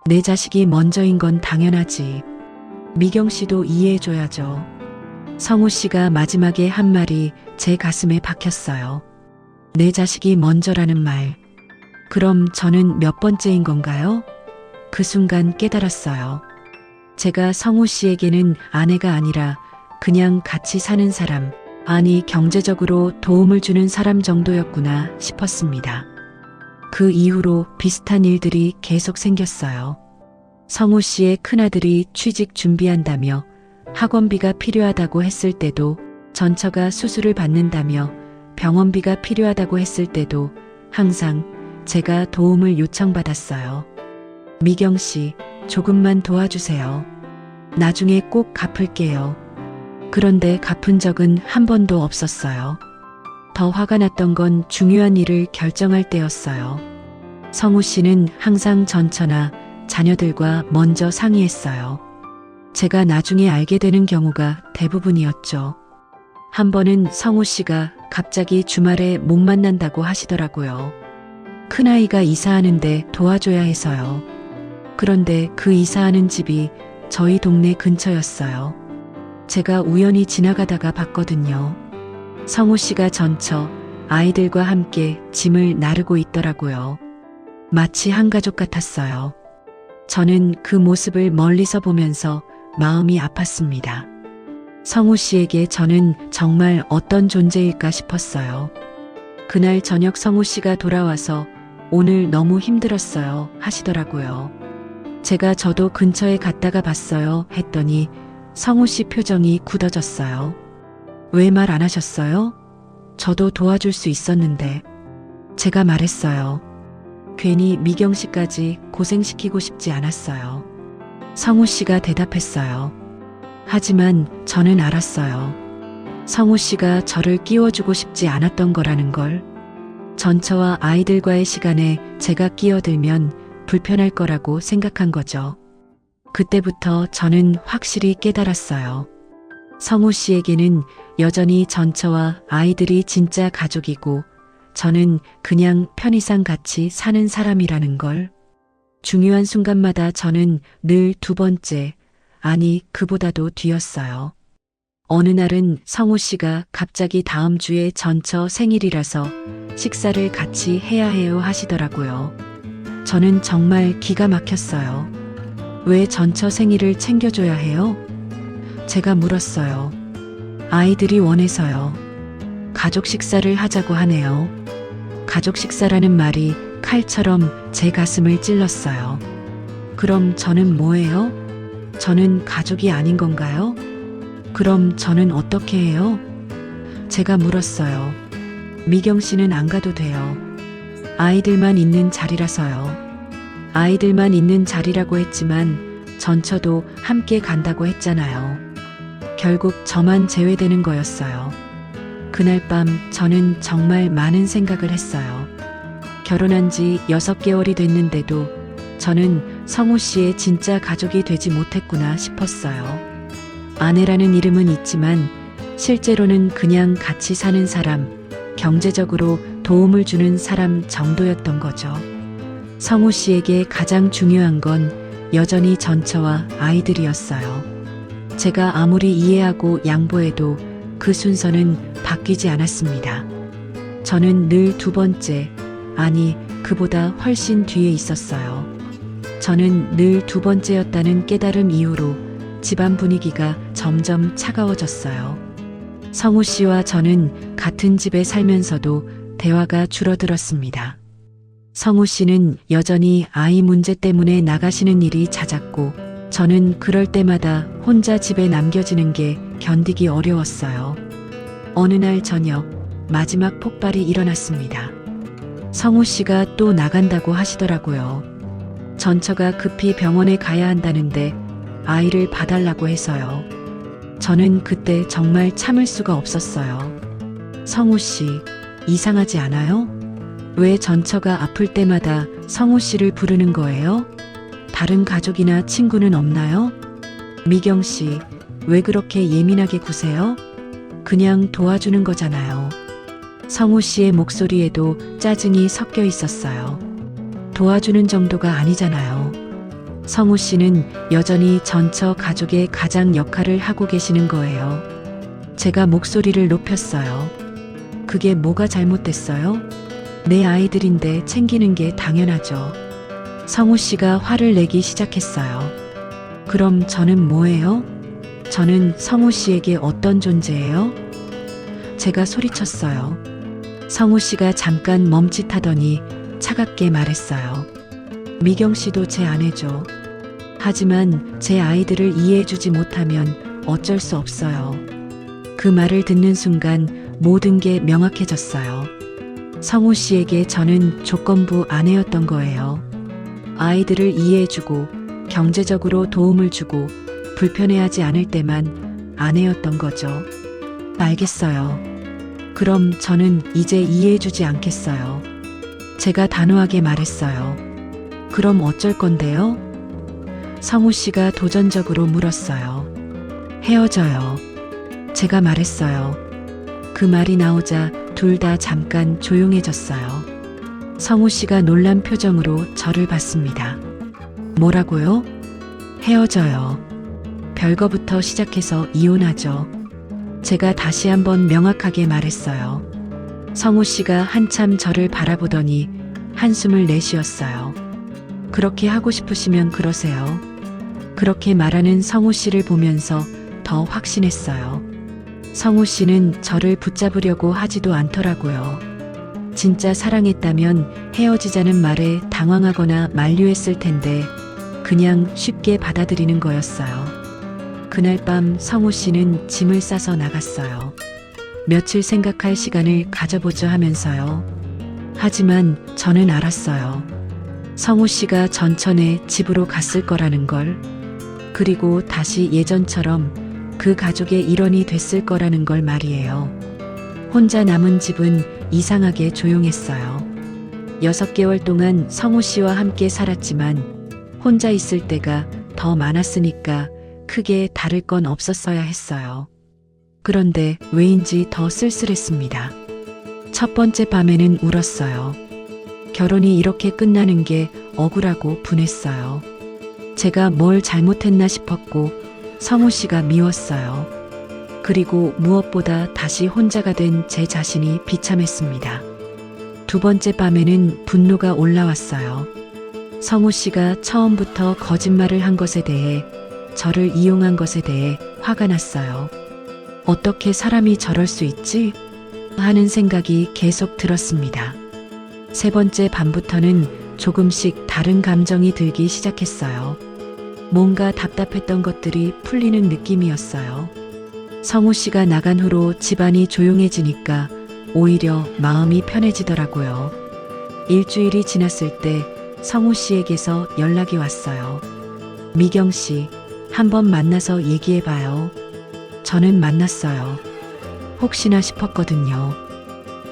내 자식이 먼저인 건 당연하지. 미경 씨도 이해해줘야죠. 성우 씨가 마지막에 한 말이 제 가슴에 박혔어요. 내 자식이 먼저라는 말. 그럼 저는 몇 번째인 건가요? 그 순간 깨달았어요. 제가 성우 씨에게는 아내가 아니라 그냥 같이 사는 사람, 아니 경제적으로 도움을 주는 사람 정도였구나 싶었습니다. 그 이후로 비슷한 일들이 계속 생겼어요. 성우 씨의 큰아들이 취직 준비한다며 학원비가 필요하다고 했을 때도, 전처가 수술을 받는다며 병원비가 필요하다고 했을 때도 항상 제가 도움을 요청받았어요. 미경 씨, 조금만 도와주세요. 나중에 꼭 갚을게요. 그런데 갚은 적은 한 번도 없었어요. 더 화가 났던 건 중요한 일을 결정할 때였어요. 성우 씨는 항상 전처나 자녀들과 먼저 상의했어요. 제가 나중에 알게 되는 경우가 대부분이었죠. 한 번은 성우 씨가 갑자기 주말에 못 만난다고 하시더라고요. 큰아이가 이사하는데 도와줘야 해서요. 그런데 그 이사하는 집이 저희 동네 근처였어요. 제가 우연히 지나가다가 봤거든요. 성우 씨가 전처 아이들과 함께 짐을 나르고 있더라고요. 마치 한 가족 같았어요. 저는 그 모습을 멀리서 보면서 마음이 아팠습니다. 성우 씨에게 저는 정말 어떤 존재일까 싶었어요. 그날 저녁 성우 씨가 돌아와서 오늘 너무 힘들었어요 하시더라고요. 제가 저도 근처에 갔다가 봤어요 했더니 성우 씨 표정이 굳어졌어요. 왜 말 안 하셨어요? 저도 도와줄 수 있었는데. 제가 말했어요. 괜히 미경 씨까지 고생시키고 싶지 않았어요. 성우 씨가 대답했어요. 하지만 저는 알았어요. 성우 씨가 저를 끼워주고 싶지 않았던 거라는 걸. 전처와 아이들과의 시간에 제가 끼어들면 불편할 거라고 생각한 거죠. 그때부터 저는 확실히 깨달았어요. 성우 씨에게는 여전히 전처와 아이들이 진짜 가족이고 저는 그냥 편의상 같이 사는 사람이라는 걸. 중요한 순간마다 저는 늘 두 번째, 아니 그보다도 뒤였어요. 어느 날은 성우 씨가 갑자기 다음 주에 전처 생일이라서 식사를 같이 해야 해요 하시더라고요. 저는 정말 기가 막혔어요. 왜 전처 생일을 챙겨줘야 해요? 제가 물었어요. 아이들이 원해서요. 가족 식사를 하자고 하네요. 가족 식사라는 말이 칼처럼 제 가슴을 찔렀어요. 그럼 저는 뭐예요? 저는 가족이 아닌 건가요? 그럼 저는 어떻게 해요? 제가 물었어요. 미경 씨는 안 가도 돼요. 아이들만 있는 자리라서요. 아이들만 있는 자리라고 했지만 전처도 함께 간다고 했잖아요. 결국 저만 제외되는 거였어요. 그날 밤 저는 정말 많은 생각을 했어요. 결혼한 지 6개월이 됐는데도 저는 성우 씨의 진짜 가족이 되지 못했구나 싶었어요. 아내라는 이름은 있지만 실제로는 그냥 같이 사는 사람, 경제적으로 도움을 주는 사람 정도였던 거죠. 성우 씨에게 가장 중요한 건 여전히 전처와 아이들이었어요. 제가 아무리 이해하고 양보해도 그 순서는 바뀌지 않았습니다. 저는 늘 두 번째, 아니 그보다 훨씬 뒤에 있었어요. 저는 늘 두 번째였다는 깨달음 이후로 집안 분위기가 점점 차가워졌어요. 성우 씨와 저는 같은 집에 살면서도 대화가 줄어들었습니다. 성우 씨는 여전히 아이 문제 때문에 나가시는 일이 잦았고 저는 그럴 때마다 혼자 집에 남겨지는 게 견디기 어려웠어요. 어느 날 저녁 마지막 폭발이 일어났습니다. 성우 씨가 또 나간다고 하시더라고요. 전처가 급히 병원에 가야 한다는데 아이를 봐달라고 해서요. 저는 그때 정말 참을 수가 없었어요. 성우 씨, 이상하지 않아요? 왜 전처가 아플 때마다 성우 씨를 부르는 거예요? 다른 가족이나 친구는 없나요? 미경 씨, 왜 그렇게 예민하게 구세요? 그냥 도와주는 거잖아요. 성우 씨의 목소리에도 짜증이 섞여 있었어요. 도와주는 정도가 아니잖아요. 성우 씨는 여전히 전처 가족의 가장 역할을 하고 계시는 거예요. 제가 목소리를 높였어요. 그게 뭐가 잘못됐어요? 내 아이들인데 챙기는 게 당연하죠. 성우 씨가 화를 내기 시작했어요. 그럼 저는 뭐예요? 저는 성우 씨에게 어떤 존재예요? 제가 소리쳤어요. 성우 씨가 잠깐 멈칫하더니 차갑게 말했어요. 미경 씨도 제 아내죠. 하지만 제 아이들을 이해해주지 못하면 어쩔 수 없어요. 그 말을 듣는 순간 모든 게 명확해졌어요. 성우 씨에게 저는 조건부 아내였던 거예요. 아이들을 이해해주고 경제적으로 도움을 주고 불편해하지 않을 때만 아내였던 거죠. 알겠어요. 그럼 저는 이제 이해해주지 않겠어요. 제가 단호하게 말했어요. 그럼 어쩔 건데요? 성우 씨가 도전적으로 물었어요. 헤어져요. 제가 말했어요. 그 말이 나오자 둘 다 잠깐 조용해졌어요. 성우 씨가 놀란 표정으로 저를 봤습니다. 뭐라고요? 헤어져요. 별거부터 시작해서 이혼하죠. 제가 다시 한번 명확하게 말했어요. 성우 씨가 한참 저를 바라보더니 한숨을 내쉬었어요. 그렇게 하고 싶으시면 그러세요. 그렇게 말하는 성우 씨를 보면서 더 확신했어요. 성우 씨는 저를 붙잡으려고 하지도 않더라고요. 진짜 사랑했다면 헤어지자는 말에 당황하거나 만류했을 텐데 그냥 쉽게 받아들이는 거였어요. 그날 밤 성우 씨는 짐을 싸서 나갔어요. 며칠 생각할 시간을 가져보자 하면서요. 하지만 저는 알았어요. 성우 씨가 전천에 집으로 갔을 거라는 걸, 그리고 다시 예전처럼 그 가족의 일원이 됐을 거라는 걸 말이에요. 혼자 남은 집은 이상하게 조용했어요. 6개월 동안 성우 씨와 함께 살았지만 혼자 있을 때가 더 많았으니까 크게 다를 건 없었어야 했어요. 그런데 왜인지 더 쓸쓸했습니다. 첫 번째 밤에는 울었어요. 결혼이 이렇게 끝나는 게 억울하고 분했어요. 제가 뭘 잘못했나 싶었고 성우 씨가 미웠어요. 그리고 무엇보다 다시 혼자가 된 제 자신이 비참했습니다. 두 번째 밤에는 분노가 올라왔어요. 성우 씨가 처음부터 거짓말을 한 것에 대해, 저를 이용한 것에 대해 화가 났어요. 어떻게 사람이 저럴 수 있지? 하는 생각이 계속 들었습니다. 세 번째 밤부터는 조금씩 다른 감정이 들기 시작했어요. 뭔가 답답했던 것들이 풀리는 느낌이었어요. 성우 씨가 나간 후로 집안이 조용해지니까 오히려 마음이 편해지더라고요. 일주일이 지났을 때 성우 씨에게서 연락이 왔어요. 미경 씨, 한번 만나서 얘기해봐요. 저는 만났어요. 혹시나 싶었거든요.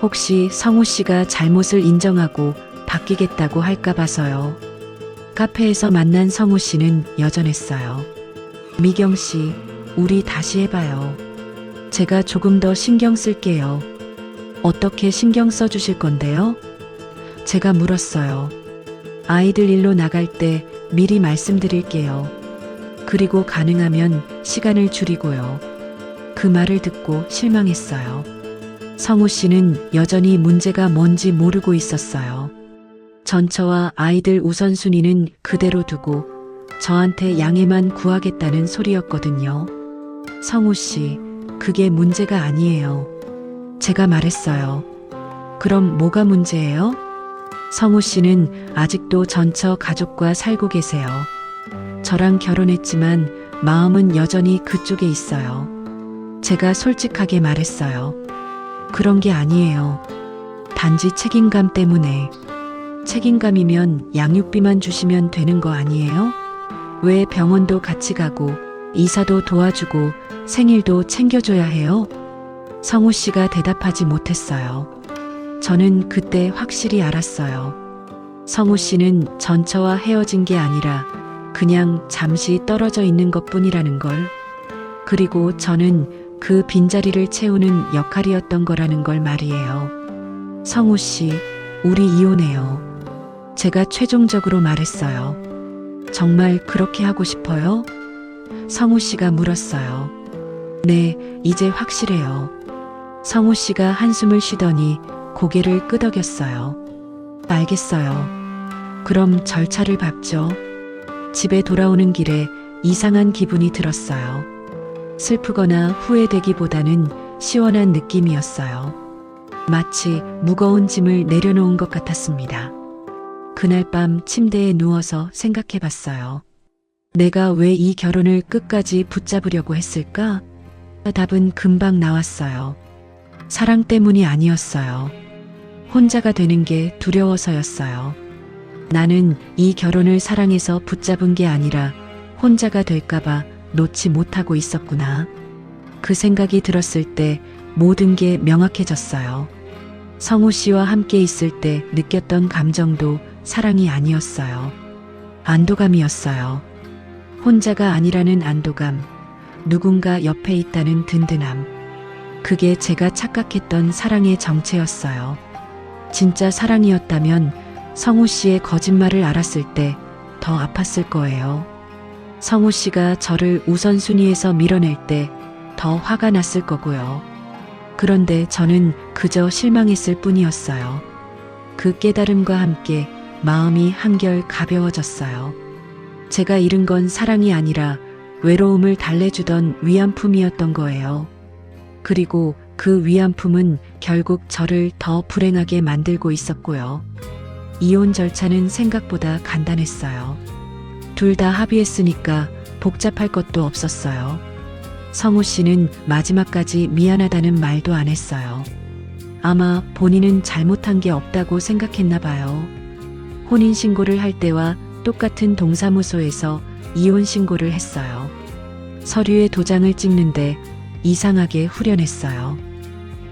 혹시 성우 씨가 잘못을 인정하고 바뀌겠다고 할까 봐서요. 카페에서 만난 성우 씨는 여전했어요. 미경 씨, 우리 다시 해봐요. 제가 조금 더 신경 쓸게요. 어떻게 신경 써주실 건데요? 제가 물었어요. 아이들 일로 나갈 때 미리 말씀드릴게요. 그리고 가능하면 시간을 줄이고요. 그 말을 듣고 실망했어요. 성우 씨는 여전히 문제가 뭔지 모르고 있었어요. 전처와 아이들 우선순위는 그대로 두고 저한테 양해만 구하겠다는 소리였거든요. 성우 씨, 그게 문제가 아니에요. 제가 말했어요. 그럼 뭐가 문제예요? 성우 씨는 아직도 전처 가족과 살고 계세요. 저랑 결혼했지만 마음은 여전히 그쪽에 있어요. 제가 솔직하게 말했어요. 그런 게 아니에요. 단지 책임감 때문에. 책임감이면 양육비만 주시면 되는 거 아니에요? 왜 병원도 같이 가고 이사도 도와주고 생일도 챙겨줘야 해요? 성우 씨가 대답하지 못했어요. 저는 그때 확실히 알았어요. 성우 씨는 전처와 헤어진 게 아니라 그냥 잠시 떨어져 있는 것뿐이라는 걸. 그리고 저는 그 빈자리를 채우는 역할이었던 거라는 걸 말이에요. 성우 씨, 우리 이혼해요. 제가 최종적으로 말했어요. 정말 그렇게 하고 싶어요? 성우 씨가 물었어요. 네, 이제 확실해요. 성우 씨가 한숨을 쉬더니 고개를 끄덕였어요. 알겠어요. 그럼 절차를 밟죠. 집에 돌아오는 길에 이상한 기분이 들었어요. 슬프거나 후회되기보다는 시원한 느낌이었어요. 마치 무거운 짐을 내려놓은 것 같았습니다. 그날 밤 침대에 누워서 생각해 봤어요. 내가 왜 이 결혼을 끝까지 붙잡으려고 했을까? 답은 금방 나왔어요. 사랑 때문이 아니었어요. 혼자가 되는 게 두려워서였어요. 나는 이 결혼을 사랑해서 붙잡은 게 아니라 혼자가 될까봐 놓지 못하고 있었구나. 그 생각이 들었을 때 모든 게 명확해졌어요. 성우 씨와 함께 있을 때 느꼈던 감정도 사랑이 아니었어요. 안도감이었어요. 혼자가 아니라는 안도감, 누군가 옆에 있다는 든든함. 그게 제가 착각했던 사랑의 정체였어요. 진짜 사랑이었다면 성우 씨의 거짓말을 알았을 때 더 아팠을 거예요. 성우 씨가 저를 우선순위에서 밀어낼 때 더 화가 났을 거고요. 그런데 저는 그저 실망했을 뿐이었어요. 그 깨달음과 함께 마음이 한결 가벼워졌어요. 제가 잃은 건 사랑이 아니라 외로움을 달래주던 위안품이었던 거예요. 그리고 그 위안품은 결국 저를 더 불행하게 만들고 있었고요. 이혼 절차는 생각보다 간단했어요. 둘 다 합의했으니까 복잡할 것도 없었어요. 성우 씨는 마지막까지 미안하다는 말도 안 했어요. 아마 본인은 잘못한 게 없다고 생각했나 봐요. 혼인신고를 할 때와 똑같은 동사무소에서 이혼신고를 했어요. 서류에 도장을 찍는데 이상하게 후련했어요.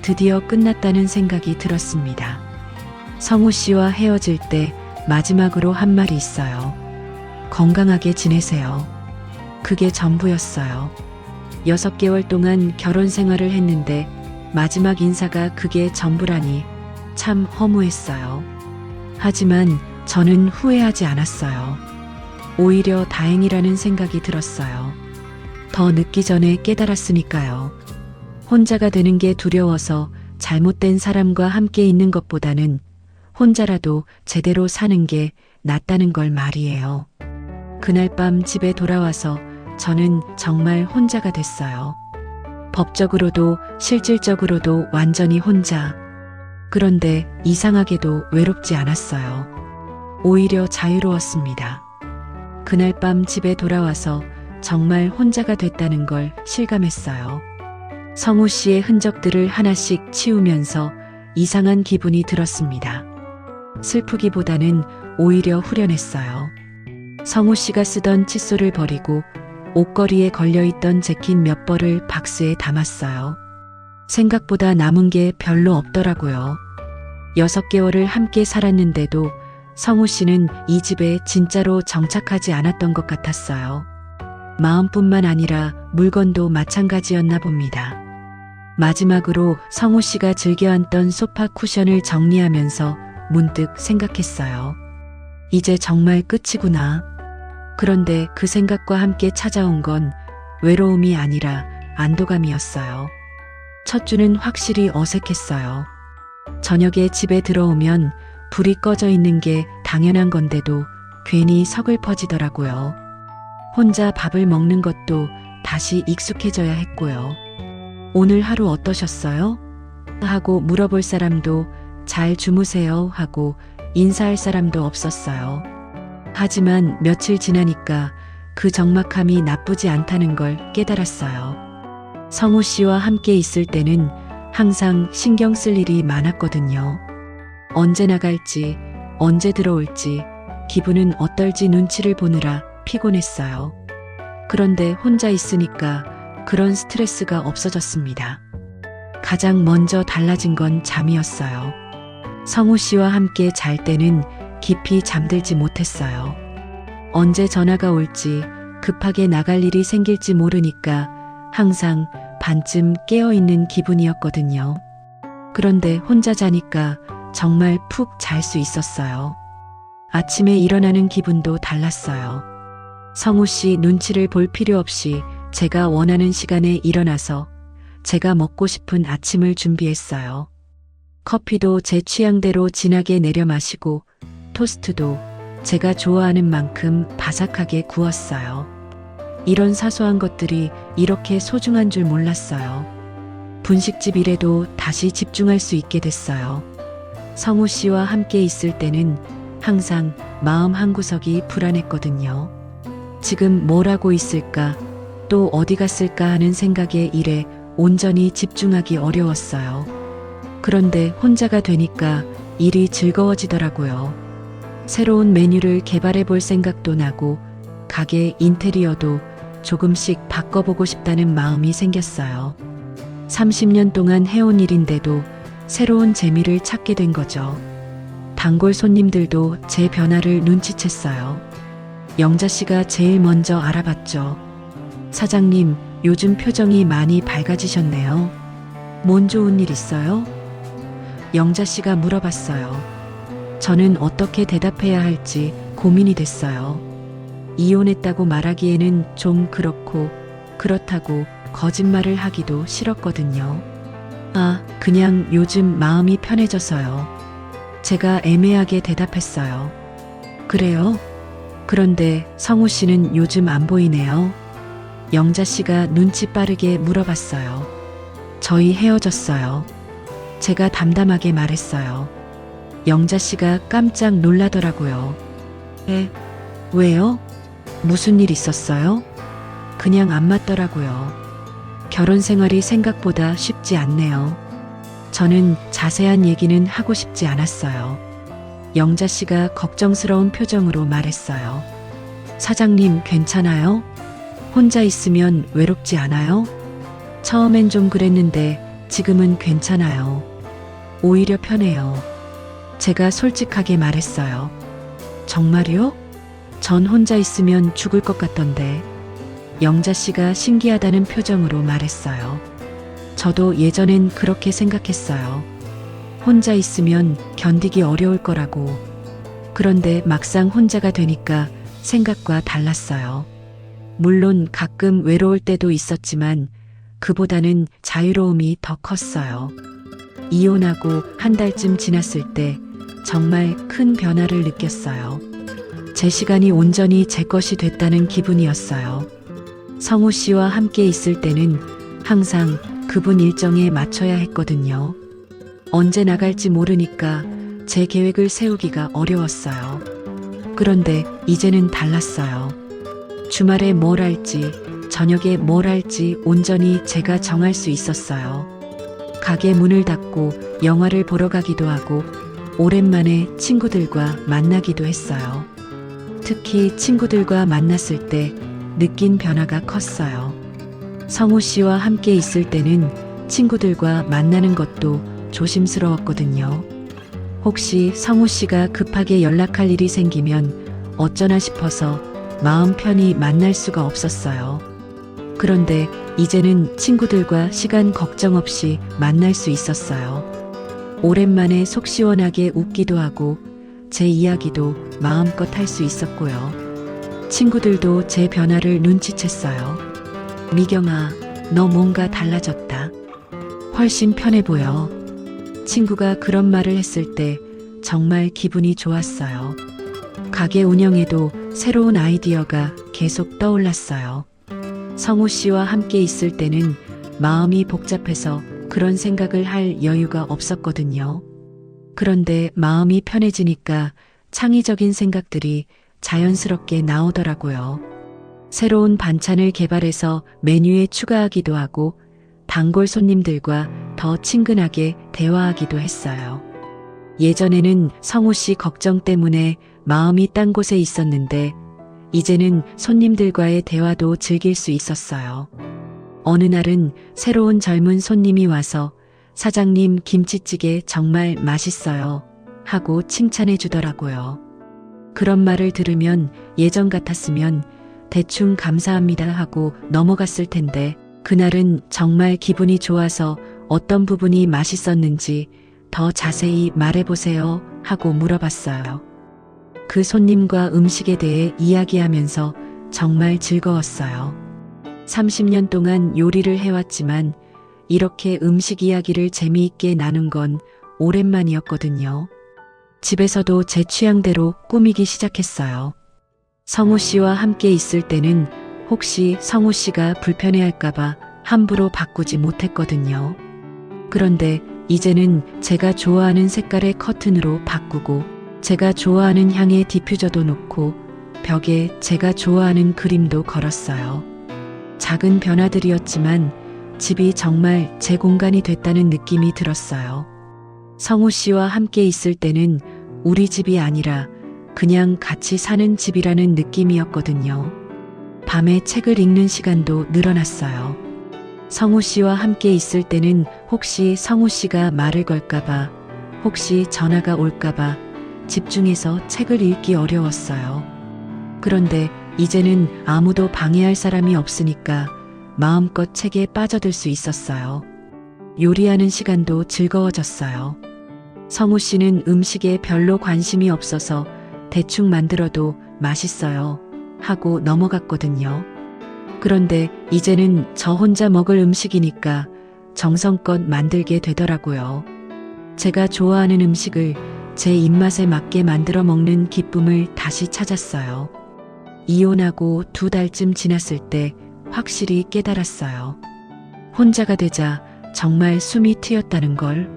드디어 끝났다는 생각이 들었습니다. 성우 씨와 헤어질 때 마지막으로 한 말이 있어요. 건강하게 지내세요. 그게 전부였어요. 6개월 동안 결혼 생활을 했는데 마지막 인사가 그게 전부라니 참 허무했어요. 하지만 저는 후회하지 않았어요. 오히려 다행이라는 생각이 들었어요. 더 늦기 전에 깨달았으니까요. 혼자가 되는 게 두려워서 잘못된 사람과 함께 있는 것보다는 혼자라도 제대로 사는 게 낫다는 걸 말이에요. 그날 밤 집에 돌아와서 저는 정말 혼자가 됐어요. 법적으로도 실질적으로도 완전히 혼자. 그런데 이상하게도 외롭지 않았어요. 오히려 자유로웠습니다. 그날 밤 집에 돌아와서 정말 혼자가 됐다는 걸 실감했어요. 성우 씨의 흔적들을 하나씩 치우면서 이상한 기분이 들었습니다. 슬프기보다는 오히려 후련했어요. 성우 씨가 쓰던 칫솔을 버리고 옷걸이에 걸려있던 재킷 몇 벌을 박스에 담았어요. 생각보다 남은 게 별로 없더라고요. 6개월을 함께 살았는데도 성우 씨는 이 집에 진짜로 정착하지 않았던 것 같았어요. 마음뿐만 아니라 물건도 마찬가지였나 봅니다. 마지막으로 성우 씨가 즐겨 앉던 소파 쿠션을 정리하면서 문득 생각했어요. 이제 정말 끝이구나. 그런데 그 생각과 함께 찾아온 건 외로움이 아니라 안도감이었어요. 첫 주는 확실히 어색했어요. 저녁에 집에 들어오면 불이 꺼져 있는 게 당연한 건데도 괜히 서글퍼지더라고요. 혼자 밥을 먹는 것도 다시 익숙해져야 했고요. 오늘 하루 어떠셨어요? 하고 물어볼 사람도 잘 주무세요 하고 인사할 사람도 없었어요. 하지만 며칠 지나니까 그 적막함이 나쁘지 않다는 걸 깨달았어요. 성우 씨와 함께 있을 때는 항상 신경 쓸 일이 많았거든요. 언제 나갈지, 언제 들어올지, 기분은 어떨지 눈치를 보느라 피곤했어요. 그런데 혼자 있으니까 그런 스트레스가 없어졌습니다. 가장 먼저 달라진 건 잠이었어요. 성우 씨와 함께 잘 때는 깊이 잠들지 못했어요. 언제 전화가 올지 급하게 나갈 일이 생길지 모르니까 항상 반쯤 깨어있는 기분이었거든요. 그런데 혼자 자니까 정말 푹 잘 수 있었어요. 아침에 일어나는 기분도 달랐어요. 성우 씨 눈치를 볼 필요 없이 제가 원하는 시간에 일어나서 제가 먹고 싶은 아침을 준비했어요. 커피도 제 취향대로 진하게 내려 마시고 토스트도 제가 좋아하는 만큼 바삭하게 구웠어요. 이런 사소한 것들이 이렇게 소중한 줄 몰랐어요. 분식집 일에도 다시 집중할 수 있게 됐어요. 성우 씨와 함께 있을 때는 항상 마음 한구석이 불안했거든요. 지금 뭘 하고 있을까, 또 어디 갔을까 하는 생각에 일에 온전히 집중하기 어려웠어요. 그런데 혼자가 되니까 일이 즐거워지더라고요. 새로운 메뉴를 개발해 볼 생각도 나고 가게 인테리어도 조금씩 바꿔보고 싶다는 마음이 생겼어요. 30년 동안 해온 일인데도 새로운 재미를 찾게 된 거죠. 단골 손님들도 제 변화를 눈치챘어요. 영자 씨가 제일 먼저 알아봤죠. 사장님, 요즘 표정이 많이 밝아지셨네요. 뭔 좋은 일 있어요? 영자 씨가 물어봤어요. 저는 어떻게 대답해야 할지 고민이 됐어요. 이혼했다고 말하기에는 좀 그렇고, 그렇다고 거짓말을 하기도 싫었거든요. 그냥 요즘 마음이 편해져서요. 제가 애매하게 대답했어요. 그래요? 그런데 성우 씨는 요즘 안 보이네요. 영자 씨가 눈치 빠르게 물어봤어요. 저희 헤어졌어요. 제가 담담하게 말했어요. 영자 씨가 깜짝 놀라더라고요. 왜요? 무슨 일 있었어요? 그냥 안 맞더라고요. 결혼 생활이 생각보다 쉽지 않네요. 저는 자세한 얘기는 하고 싶지 않았어요. 영자 씨가 걱정스러운 표정으로 말했어요. 사장님, 괜찮아요? 혼자 있으면 외롭지 않아요? 처음엔 좀 그랬는데 지금은 괜찮아요. 오히려 편해요. 제가 솔직하게 말했어요. 정말요? 전 혼자 있으면 죽을 것 같던데. 영자 씨가 신기하다는 표정으로 말했어요. 저도 예전엔 그렇게 생각했어요. 혼자 있으면 견디기 어려울 거라고. 그런데 막상 혼자가 되니까 생각과 달랐어요. 물론 가끔 외로울 때도 있었지만 그보다는 자유로움이 더 컸어요. 이혼하고 한 달쯤 지났을 때 정말 큰 변화를 느꼈어요. 제 시간이 온전히 제 것이 됐다는 기분이었어요. 성우 씨와 함께 있을 때는 항상 그분 일정에 맞춰야 했거든요. 언제 나갈지 모르니까 제 계획을 세우기가 어려웠어요. 그런데 이제는 달랐어요. 주말에 뭘 할지, 저녁에 뭘 할지 온전히 제가 정할 수 있었어요. 가게 문을 닫고 영화를 보러 가기도 하고 오랜만에 친구들과 만나기도 했어요. 특히 친구들과 만났을 때 느낀 변화가 컸어요. 성우 씨와 함께 있을 때는 친구들과 만나는 것도 조심스러웠거든요. 혹시 성우 씨가 급하게 연락할 일이 생기면 어쩌나 싶어서 마음 편히 만날 수가 없었어요. 그런데 이제는 친구들과 시간 걱정 없이 만날 수 있었어요. 오랜만에 속 시원하게 웃기도 하고 제 이야기도 마음껏 할 수 있었고요. 친구들도 제 변화를 눈치챘어요. 미경아, 너 뭔가 달라졌다. 훨씬 편해 보여. 친구가 그런 말을 했을 때 정말 기분이 좋았어요. 가게 운영에도 새로운 아이디어가 계속 떠올랐어요. 성우 씨와 함께 있을 때는 마음이 복잡해서 그런 생각을 할 여유가 없었거든요. 그런데 마음이 편해지니까 창의적인 생각들이 자연스럽게 나오더라고요. 새로운 반찬을 개발해서 메뉴에 추가하기도 하고 단골 손님들과 더 친근하게 대화하기도 했어요. 예전에는 성우 씨 걱정 때문에 마음이 딴 곳에 있었는데 이제는 손님들과의 대화도 즐길 수 있었어요. 어느 날은 새로운 젊은 손님이 와서 사장님, 김치찌개 정말 맛있어요 하고 칭찬해 주더라고요. 그런 말을 들으면 예전 같았으면 대충 감사합니다 하고 넘어갔을 텐데 그날은 정말 기분이 좋아서 어떤 부분이 맛있었는지 더 자세히 말해보세요 하고 물어봤어요. 그 손님과 음식에 대해 이야기하면서 정말 즐거웠어요. 30년 동안 요리를 해왔지만 이렇게 음식 이야기를 재미있게 나눈 건 오랜만이었거든요. 집에서도 제 취향대로 꾸미기 시작했어요. 성우 씨와 함께 있을 때는 혹시 성우 씨가 불편해할까봐 함부로 바꾸지 못했거든요. 그런데 이제는 제가 좋아하는 색깔의 커튼으로 바꾸고 제가 좋아하는 향의 디퓨저도 놓고 벽에 제가 좋아하는 그림도 걸었어요. 작은 변화들이었지만 집이 정말 제 공간이 됐다는 느낌이 들었어요. 성우 씨와 함께 있을 때는 우리 집이 아니라 그냥 같이 사는 집이라는 느낌이었거든요. 밤에 책을 읽는 시간도 늘어났어요. 성우 씨와 함께 있을 때는 혹시 성우 씨가 말을 걸까봐, 혹시 전화가 올까봐 집중해서 책을 읽기 어려웠어요. 그런데 이제는 아무도 방해할 사람이 없으니까 마음껏 책에 빠져들 수 있었어요. 요리하는 시간도 즐거워졌어요. 성우 씨는 음식에 별로 관심이 없어서 대충 만들어도 맛있어요 하고 넘어갔거든요. 그런데 이제는 저 혼자 먹을 음식이니까 정성껏 만들게 되더라고요. 제가 좋아하는 음식을 제 입맛에 맞게 만들어 먹는 기쁨을 다시 찾았어요. 이혼하고 2달쯤 지났을 때 확실히 깨달았어요. 혼자가 되자 정말 숨이 트였다는 걸.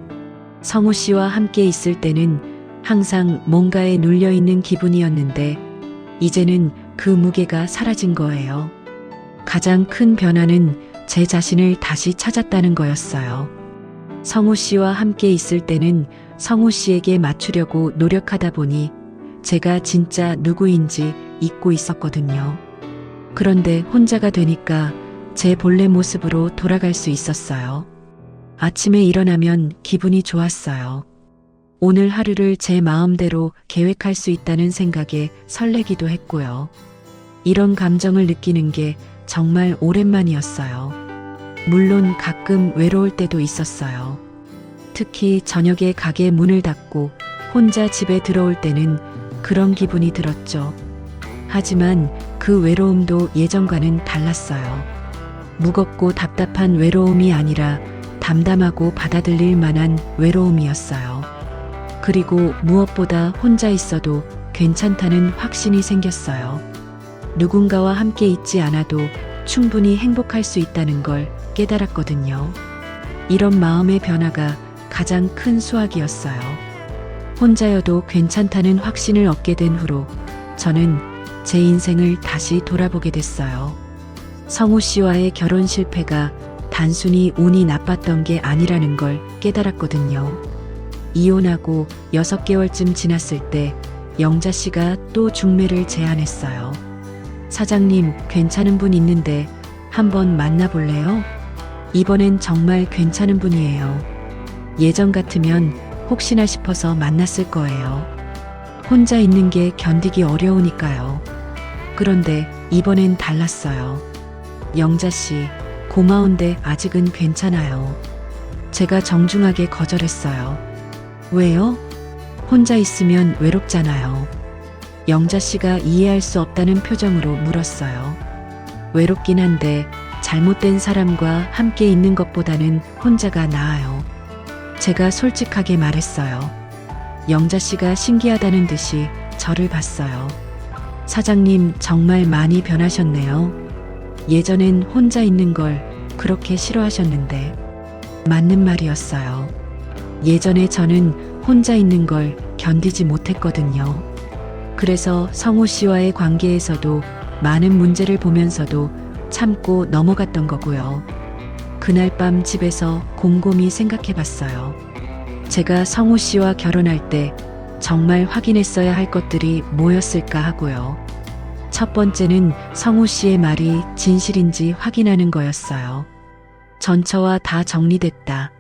성우 씨와 함께 있을 때는 항상 뭔가에 눌려있는 기분이었는데 이제는 그 무게가 사라진 거예요. 가장 큰 변화는 제 자신을 다시 찾았다는 거였어요. 성우 씨와 함께 있을 때는 성우 씨에게 맞추려고 노력하다 보니 제가 진짜 누구인지 잊고 있었거든요. 그런데 혼자가 되니까 제 본래 모습으로 돌아갈 수 있었어요. 아침에 일어나면 기분이 좋았어요. 오늘 하루를 제 마음대로 계획할 수 있다는 생각에 설레기도 했고요. 이런 감정을 느끼는 게 정말 오랜만이었어요. 물론 가끔 외로울 때도 있었어요. 특히 저녁에 가게 문을 닫고 혼자 집에 들어올 때는 그런 기분이 들었죠. 하지만 그 외로움도 예전과는 달랐어요. 무겁고 답답한 외로움이 아니라 담담하고 받아들일 만한 외로움이었어요. 그리고 무엇보다 혼자 있어도 괜찮다는 확신이 생겼어요. 누군가와 함께 있지 않아도 충분히 행복할 수 있다는 걸 깨달았거든요. 이런 마음의 변화가 가장 큰 수확이었어요. 혼자여도 괜찮다는 확신을 얻게 된 후로 저는 제 인생을 다시 돌아보게 됐어요. 성우 씨와의 결혼 실패가 단순히 운이 나빴던 게 아니라는 걸 깨달았거든요. 이혼하고 6개월쯤 지났을 때 영자 씨가 또 중매를 제안했어요. 사장님, 괜찮은 분 있는데 한번 만나볼래요? 이번엔 정말 괜찮은 분이에요. 예전 같으면 혹시나 싶어서 만났을 거예요. 혼자 있는 게 견디기 어려우니까요. 그런데 이번엔 달랐어요. 영자 씨, 고마운데 아직은 괜찮아요. 제가 정중하게 거절했어요. 왜요? 혼자 있으면 외롭잖아요. 영자 씨가 이해할 수 없다는 표정으로 물었어요. 외롭긴 한데 잘못된 사람과 함께 있는 것보다는 혼자가 나아요. 제가 솔직하게 말했어요. 영자 씨가 신기하다는 듯이 저를 봤어요. 사장님, 정말 많이 변하셨네요. 예전엔 혼자 있는 걸 그렇게 싫어하셨는데. 맞는 말이었어요. 예전에 저는 혼자 있는 걸 견디지 못했거든요. 그래서 성우 씨와의 관계에서도 많은 문제를 보면서도 참고 넘어갔던 거고요. 그날 밤 집에서 곰곰이 생각해 봤어요. 제가 성우 씨와 결혼할 때 정말 확인했어야 할 것들이 뭐였을까 하고요. 첫 번째는 성우 씨의 말이 진실인지 확인하는 거였어요. 전처와 다 정리됐다.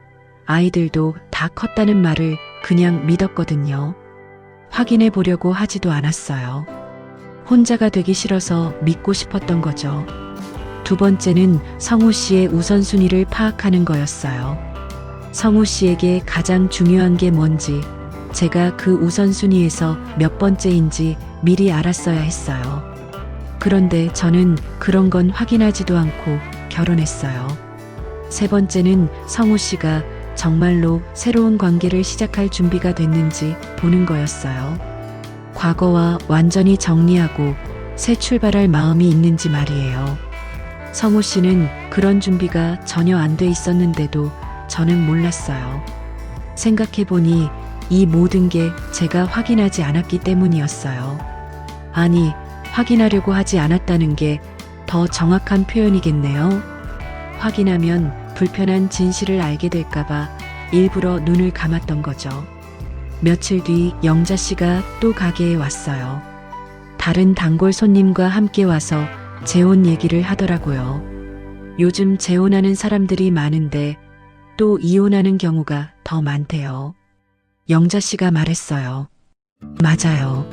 아이들도 다 컸다는 말을 그냥 믿었거든요. 확인해 보려고 하지도 않았어요. 혼자가 되기 싫어서 믿고 싶었던 거죠. 두 번째는 성우 씨의 우선순위를 파악하는 거였어요. 성우 씨에게 가장 중요한 게 뭔지, 제가 그 우선순위에서 몇 번째인지 미리 알았어야 했어요. 그런데 저는 그런 건 확인하지도 않고 결혼했어요. 세 번째는 성우 씨가 정말로 새로운 관계를 시작할 준비가 됐는지 보는 거였어요. 과거와 완전히 정리하고 새 출발할 마음이 있는지 말이에요. 성우 씨는 그런 준비가 전혀 안 돼 있었는데도 저는 몰랐어요. 생각해보니 이 모든 게 제가 확인하지 않았기 때문이었어요. 아니, 확인하려고 하지 않았다는 게 더 정확한 표현이겠네요. 확인하면 불편한 진실을 알게 될까봐 일부러 눈을 감았던 거죠. 며칠 뒤 영자 씨가 또 가게에 왔어요. 다른 단골 손님과 함께 와서 재혼 얘기를 하더라고요. 요즘 재혼하는 사람들이 많은데 또 이혼하는 경우가 더 많대요. 영자 씨가 말했어요. 맞아요.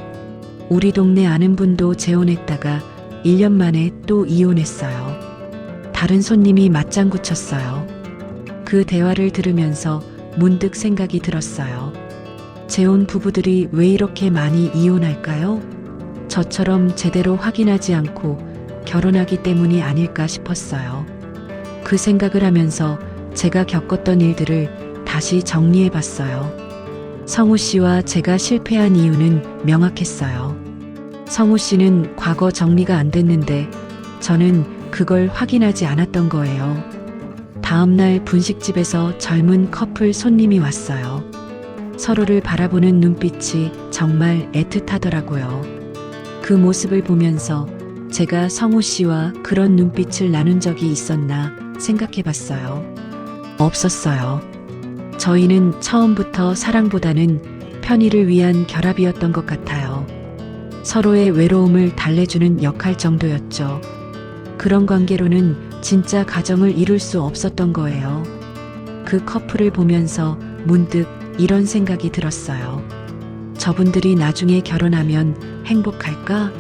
우리 동네 아는 분도 재혼했다가 1년 만에 또 이혼했어요. 다른 손님이 맞장구 쳤어요. 그 대화를 들으면서 문득 생각이 들었어요. 재혼 부부들이 왜 이렇게 많이 이혼할까요? 저처럼 제대로 확인하지 않고 결혼하기 때문이 아닐까 싶었어요. 그 생각을 하면서 제가 겪었던 일들을 다시 정리해 봤어요. 성우 씨와 제가 실패한 이유는 명확했어요. 성우 씨는 과거 정리가 안 됐는데 저는 그걸 확인하지 않았던 거예요. 다음날 분식집에서 젊은 커플 손님이 왔어요. 서로를 바라보는 눈빛이 정말 애틋하더라고요. 그 모습을 보면서 제가 성우 씨와 그런 눈빛을 나눈 적이 있었나 생각해 봤어요. 없었어요. 저희는 처음부터 사랑보다는 편의를 위한 결합이었던 것 같아요. 서로의 외로움을 달래주는 역할 정도였죠. 그런 관계로는 진짜 가정을 이룰 수 없었던 거예요. 그 커플을 보면서 문득 이런 생각이 들었어요. 저분들이 나중에 결혼하면 행복할까?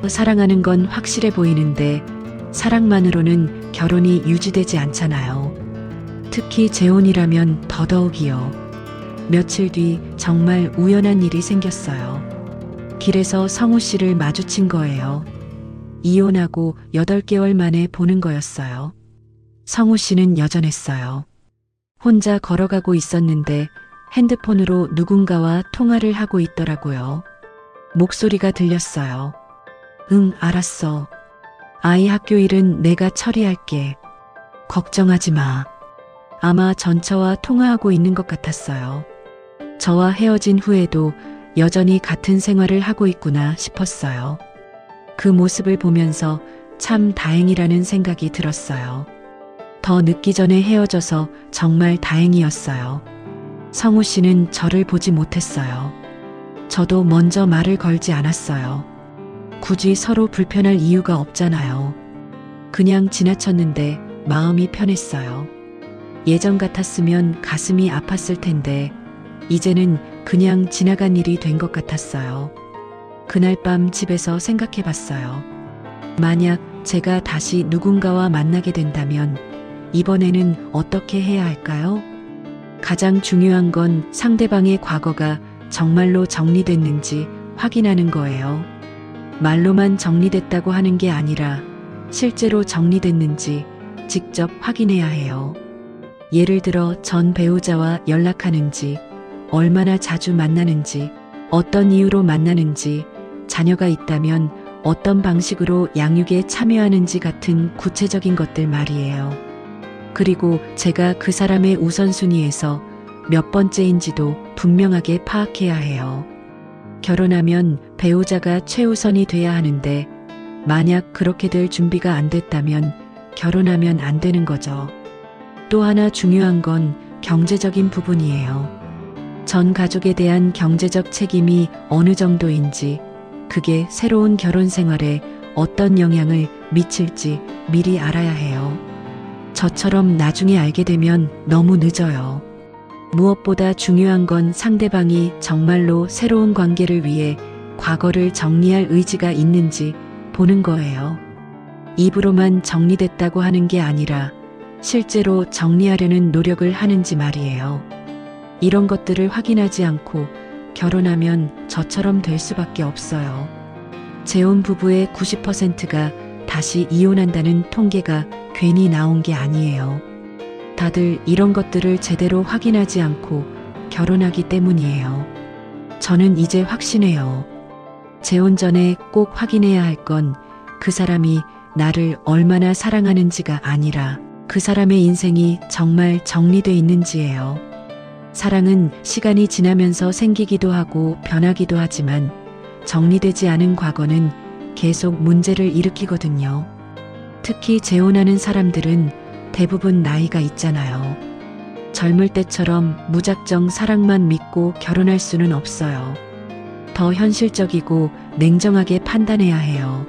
사랑하는 건 확실해 보이는데 사랑만으로는 결혼이 유지되지 않잖아요. 특히 재혼이라면 더더욱이요. 며칠 뒤 정말 우연한 일이 생겼어요. 길에서 성우 씨를 마주친 거예요. 이혼하고 8개월 만에 보는 거였어요. 성우 씨는 여전했어요. 혼자 걸어가고 있었는데 핸드폰으로 누군가와 통화를 하고 있더라고요. 목소리가 들렸어요. 응, 알았어. 아이 학교 일은 내가 처리할게. 걱정하지 마. 아마 전처와 통화하고 있는 것 같았어요. 저와 헤어진 후에도 여전히 같은 생활을 하고 있구나 싶었어요. 그 모습을 보면서 참 다행이라는 생각이 들었어요. 더 늦기 전에 헤어져서 정말 다행이었어요. 성우 씨는 저를 보지 못했어요. 저도 먼저 말을 걸지 않았어요. 굳이 서로 불편할 이유가 없잖아요. 그냥 지나쳤는데 마음이 편했어요. 예전 같았으면 가슴이 아팠을 텐데 이제는 그냥 지나간 일이 된 것 같았어요. 그날 밤 집에서 생각해 봤어요. 만약 제가 다시 누군가와 만나게 된다면 이번에는 어떻게 해야 할까요? 가장 중요한 건 상대방의 과거가 정말로 정리됐는지 확인하는 거예요. 말로만 정리됐다고 하는 게 아니라 실제로 정리됐는지 직접 확인해야 해요. 예를 들어 전 배우자와 연락하는지, 얼마나 자주 만나는지, 어떤 이유로 만나는지, 자녀가 있다면 어떤 방식으로 양육에 참여하는지 같은 구체적인 것들 말이에요. 그리고 제가 그 사람의 우선순위에서 몇 번째인지도 분명하게 파악해야 해요. 결혼하면 배우자가 최우선이 돼야 하는데 만약 그렇게 될 준비가 안 됐다면 결혼하면 안 되는 거죠. 또 하나 중요한 건 경제적인 부분이에요. 전 가족에 대한 경제적 책임이 어느 정도인지, 그게 새로운 결혼 생활에 어떤 영향을 미칠지 미리 알아야 해요. 저처럼 나중에 알게 되면 너무 늦어요. 무엇보다 중요한 건 상대방이 정말로 새로운 관계를 위해 과거를 정리할 의지가 있는지 보는 거예요. 입으로만 정리됐다고 하는 게 아니라 실제로 정리하려는 노력을 하는지 말이에요. 이런 것들을 확인하지 않고 결혼하면 저처럼 될 수밖에 없어요. 재혼 부부의 90%가 다시 이혼한다는 통계가 괜히 나온 게 아니에요. 다들 이런 것들을 제대로 확인하지 않고 결혼하기 때문이에요. 저는 이제 확신해요. 재혼 전에 꼭 확인해야 할 건 그 사람이 나를 얼마나 사랑하는지가 아니라 그 사람의 인생이 정말 정리돼 있는지예요. 사랑은 시간이 지나면서 생기기도 하고 변하기도 하지만 정리되지 않은 과거는 계속 문제를 일으키거든요. 특히 재혼하는 사람들은 대부분 나이가 있잖아요. 젊을 때처럼 무작정 사랑만 믿고 결혼할 수는 없어요. 더 현실적이고 냉정하게 판단해야 해요.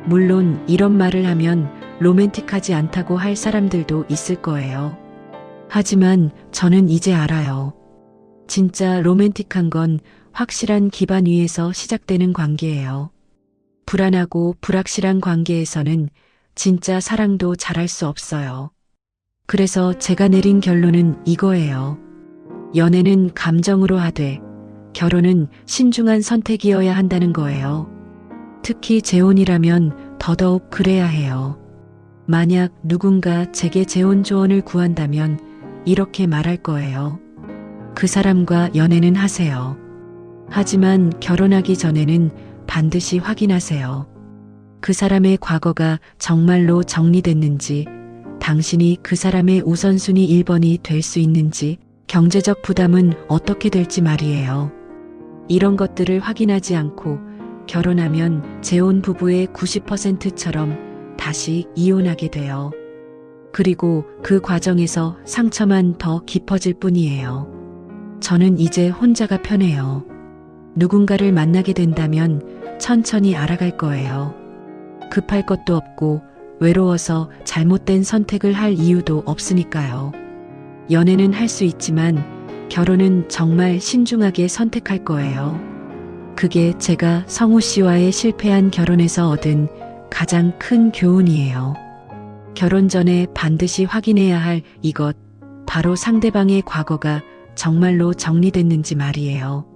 물론 이런 말을 하면 로맨틱하지 않다고 할 사람들도 있을 거예요. 하지만 저는 이제 알아요. 진짜 로맨틱한 건 확실한 기반 위에서 시작되는 관계예요. 불안하고 불확실한 관계에서는 진짜 사랑도 잘할 수 없어요. 그래서 제가 내린 결론은 이거예요. 연애는 감정으로 하되 결혼은 신중한 선택이어야 한다는 거예요. 특히 재혼이라면 더더욱 그래야 해요. 만약 누군가 제게 재혼 조언을 구한다면 이렇게 말할 거예요. 그 사람과 연애는 하세요. 하지만 결혼하기 전에는 반드시 확인하세요. 그 사람의 과거가 정말로 정리됐는지, 당신이 그 사람의 우선순위 1번이 될 수 있는지, 경제적 부담은 어떻게 될지 말이에요. 이런 것들을 확인하지 않고 결혼하면 재혼 부부의 90%처럼 다시 이혼하게 돼요. 그리고 그 과정에서 상처만 더 깊어질 뿐이에요. 저는 이제 혼자가 편해요. 누군가를 만나게 된다면 천천히 알아갈 거예요. 급할 것도 없고 외로워서 잘못된 선택을 할 이유도 없으니까요. 연애는 할 수 있지만 결혼은 정말 신중하게 선택할 거예요. 그게 제가 성우 씨와의 실패한 결혼에서 얻은 가장 큰 교훈이에요. 결혼 전에 반드시 확인해야 할 이것, 바로 상대방의 과거가 정말로 정리됐는지 말이에요.